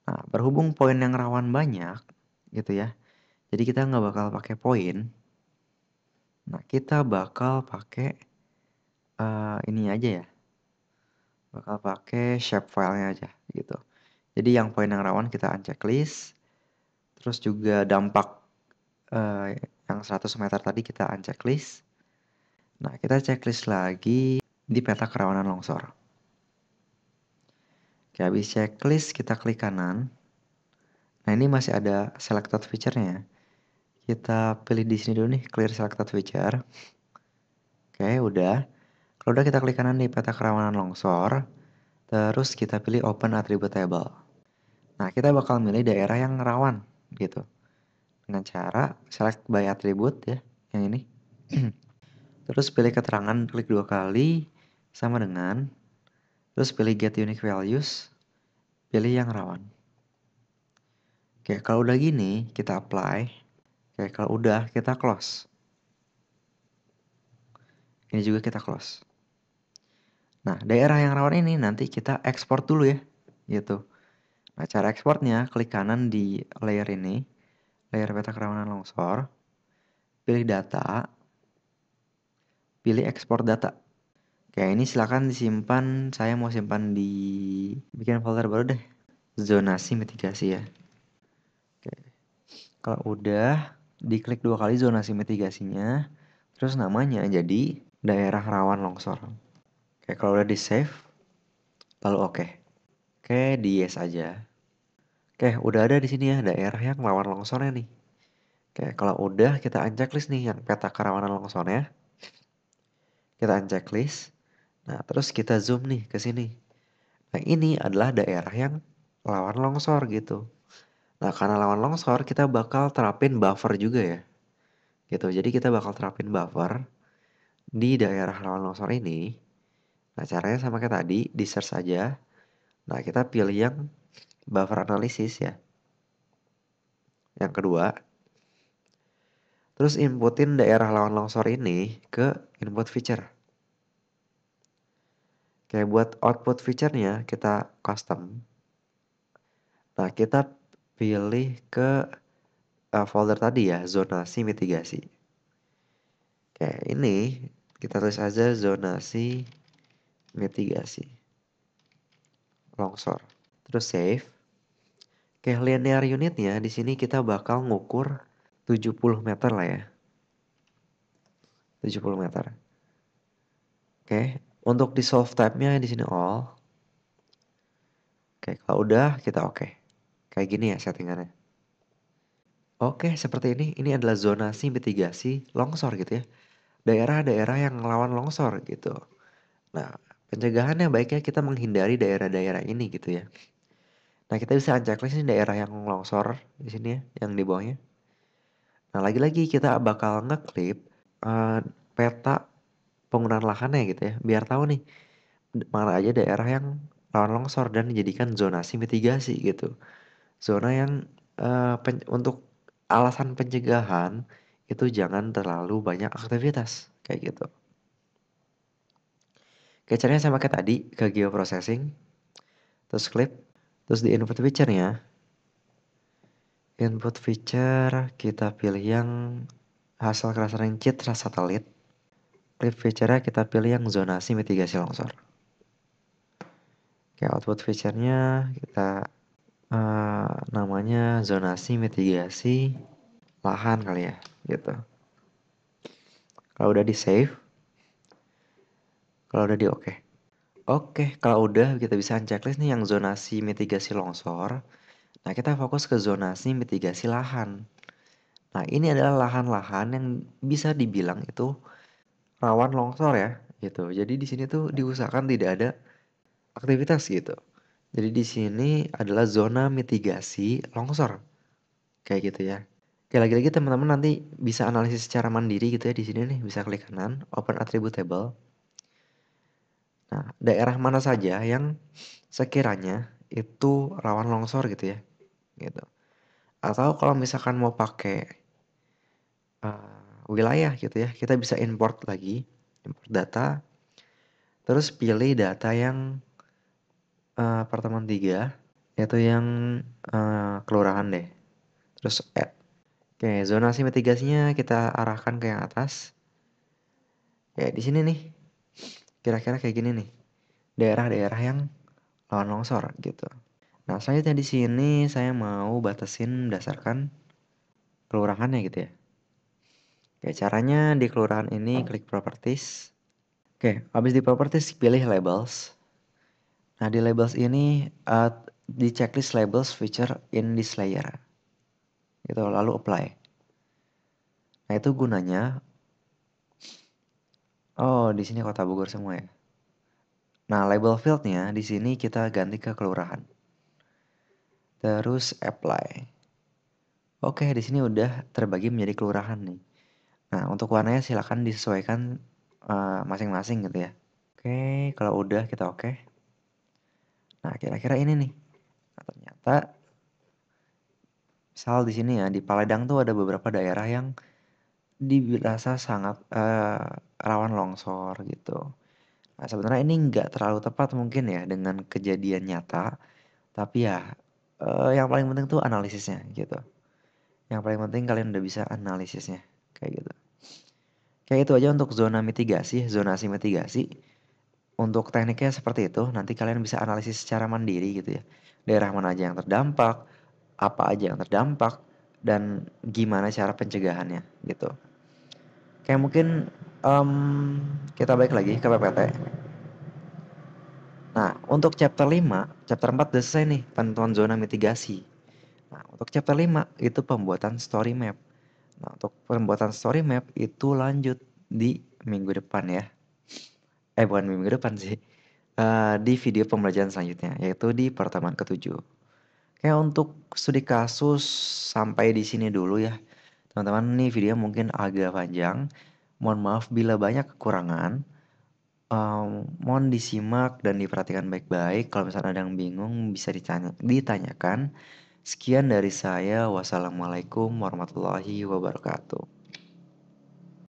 Nah, berhubung poin yang rawan banyak gitu ya, jadi kita nggak bakal pakai poin. Nah, kita bakal pakai ini aja ya, bakal pakai shapefile-nya aja gitu. Jadi yang poin yang rawan kita unchecklist, terus juga dampak yang 100 meter tadi kita unchecklist. Nah, kita checklist lagi di peta kerawanan longsor. Oke, habis checklist kita klik kanan. Nah, ini masih ada selected feature-nya. Kita pilih di sini dulu nih, clear selected feature. Oke, udah. Kalau udah kita klik kanan di peta kerawanan longsor. Terus kita pilih open attribute table. Nah, kita bakal milih daerah yang rawan gitu. Dengan cara select by attribute ya, yang ini. Terus pilih keterangan, klik 2 kali, sama dengan. Terus pilih get unique values, pilih yang rawan. Oke, kalau udah gini, kita apply. Oke, kalau udah, kita close. Ini juga kita close. Nah, daerah yang rawan ini nanti kita ekspor dulu ya, gitu. Nah, cara ekspornya, klik kanan di layer ini, layer peta kerawanan longsor, pilih data, pilih ekspor data. Oke, ini silakan disimpan, saya mau simpan di bikin folder baru deh, zonasi mitigasi ya. Oke, kalau udah, diklik 2 kali zonasi mitigasinya, terus namanya jadi daerah rawan longsor. Oke, kalau udah di save, lalu oke. Oke, di yes aja. Oke, udah ada di sini ya daerah yang rawan longsornya nih. Oke, kalau udah kita unchecklist nih yang peta kerawanan longsornya. Kita unchecklist. Nah, terus kita zoom nih ke sini. Nah, ini adalah daerah yang rawan longsor gitu. Nah, karena rawan longsor kita bakal terapin buffer juga ya. Gitu. Jadi kita bakal terapin buffer di daerah rawan longsor ini. Nah, caranya sama kayak tadi, di search aja. Nah, kita pilih yang buffer analisis ya. Yang kedua, terus inputin daerah rawan longsor ini ke input feature. Kayak buat output feature-nya kita custom. Nah, kita pilih ke folder tadi ya, zonasi mitigasi. Oke, ini kita tulis aja zonasi mitigasi longsor. Terus save. Oke, linear unitnya di sini kita bakal ngukur 70 meter lah ya. 70 meter. Oke, untuk di solve type-nya di sini all. Oke, kalau udah kita oke. Kayak gini ya settingannya. Oke, seperti ini. Ini adalah zonasi mitigasi longsor gitu ya. Daerah-daerah yang rawan longsor gitu. Nah, pencegahannya baiknya kita menghindari daerah-daerah ini gitu ya. Nah, kita bisa unchecklist ini daerah yang longsor di sini ya, yang di bawahnya. Nah, lagi-lagi kita bakal ngeklip peta penggunaan lahannya gitu ya, biar tahu nih mana aja daerah yang rawan longsor dan dijadikan zonasi mitigasi gitu. Zona yang untuk alasan pencegahan itu jangan terlalu banyak aktivitas kayak gitu. Oke, caranya sama kayak tadi, ke geoprocessing, terus clip, terus di input feature-nya, Input feature kita pilih yang hasil clustering citra satelit. Clip feature-nya kita pilih yang zonasi mitigasi longsor. Oke, output feature-nya kita namanya zonasi mitigasi lahan kali ya, gitu. Kalau udah di save, kalau udah di oke. Oke, kalau udah kita bisa checklist nih yang zonasi mitigasi longsor. Nah, kita fokus ke zonasi mitigasi lahan. Nah, ini adalah lahan-lahan yang bisa dibilang itu rawan longsor ya, gitu. Jadi di sini tuh diusahakan tidak ada aktivitas gitu. Jadi di sini adalah zona mitigasi longsor. Kayak gitu ya. Oke, lagi-lagi teman-teman nanti bisa analisis secara mandiri gitu ya di sini nih, bisa klik kanan, open attribute table. Nah, daerah mana saja yang sekiranya itu rawan longsor gitu ya, gitu. Atau kalau misalkan mau pakai wilayah gitu ya, kita bisa import lagi, import data, terus pilih data yang pertemuan 3, yaitu yang kelurahan deh, terus add. Oke, zonasi mitigasinya kita arahkan ke yang atas. Ya, di sini nih, kira-kira kayak gini nih, daerah-daerah yang rawan longsor gitu. Nah, selanjutnya di sini saya mau batasin berdasarkan kelurahannya gitu ya. Oke, caranya di kelurahan ini klik properties. Oke, habis di properties pilih labels. Nah, di labels ini di checklist labels feature in this layer. Gitu, lalu apply. Nah, itu gunanya di sini Kota Bogor semua ya. Nah, label fieldnya di sini kita ganti ke kelurahan. Terus apply. Oke, di sini udah terbagi menjadi kelurahan nih. Nah, untuk warnanya silakan disesuaikan masing-masing gitu ya. Oke, kalau udah kita oke. Nah, kira-kira ini nih. Nah, ternyata misal di sini ya, di Paledang tuh ada beberapa daerah yang dirasa sangat rawan longsor gitu. Nah, sebenarnya ini nggak terlalu tepat mungkin ya dengan kejadian nyata, tapi ya yang paling penting tuh analisisnya gitu. Yang paling penting kalian udah bisa analisisnya kayak gitu. Kayak itu aja untuk zona mitigasi, zonasi mitigasi. Untuk tekniknya seperti itu, nanti kalian bisa analisis secara mandiri gitu ya. Daerah mana aja yang terdampak, apa aja yang terdampak, dan gimana cara pencegahannya gitu. Kayak mungkin kita balik lagi ke PPT. Nah, untuk chapter 5, chapter 4 udah selesai nih, penentuan zona mitigasi. Nah, untuk chapter 5 itu pembuatan story map. Nah, untuk pembuatan story map itu lanjut di minggu depan ya. Bukan minggu depan sih. Di video pembelajaran selanjutnya, yaitu di pertemuan ke-7. Kayak untuk studi kasus sampai di sini dulu ya. Teman-teman, nih video mungkin agak panjang. Mohon maaf bila banyak kekurangan. Mohon disimak dan diperhatikan baik-baik. Kalau misalnya ada yang bingung bisa ditanyakan. Sekian dari saya. Wassalamualaikum warahmatullahi wabarakatuh.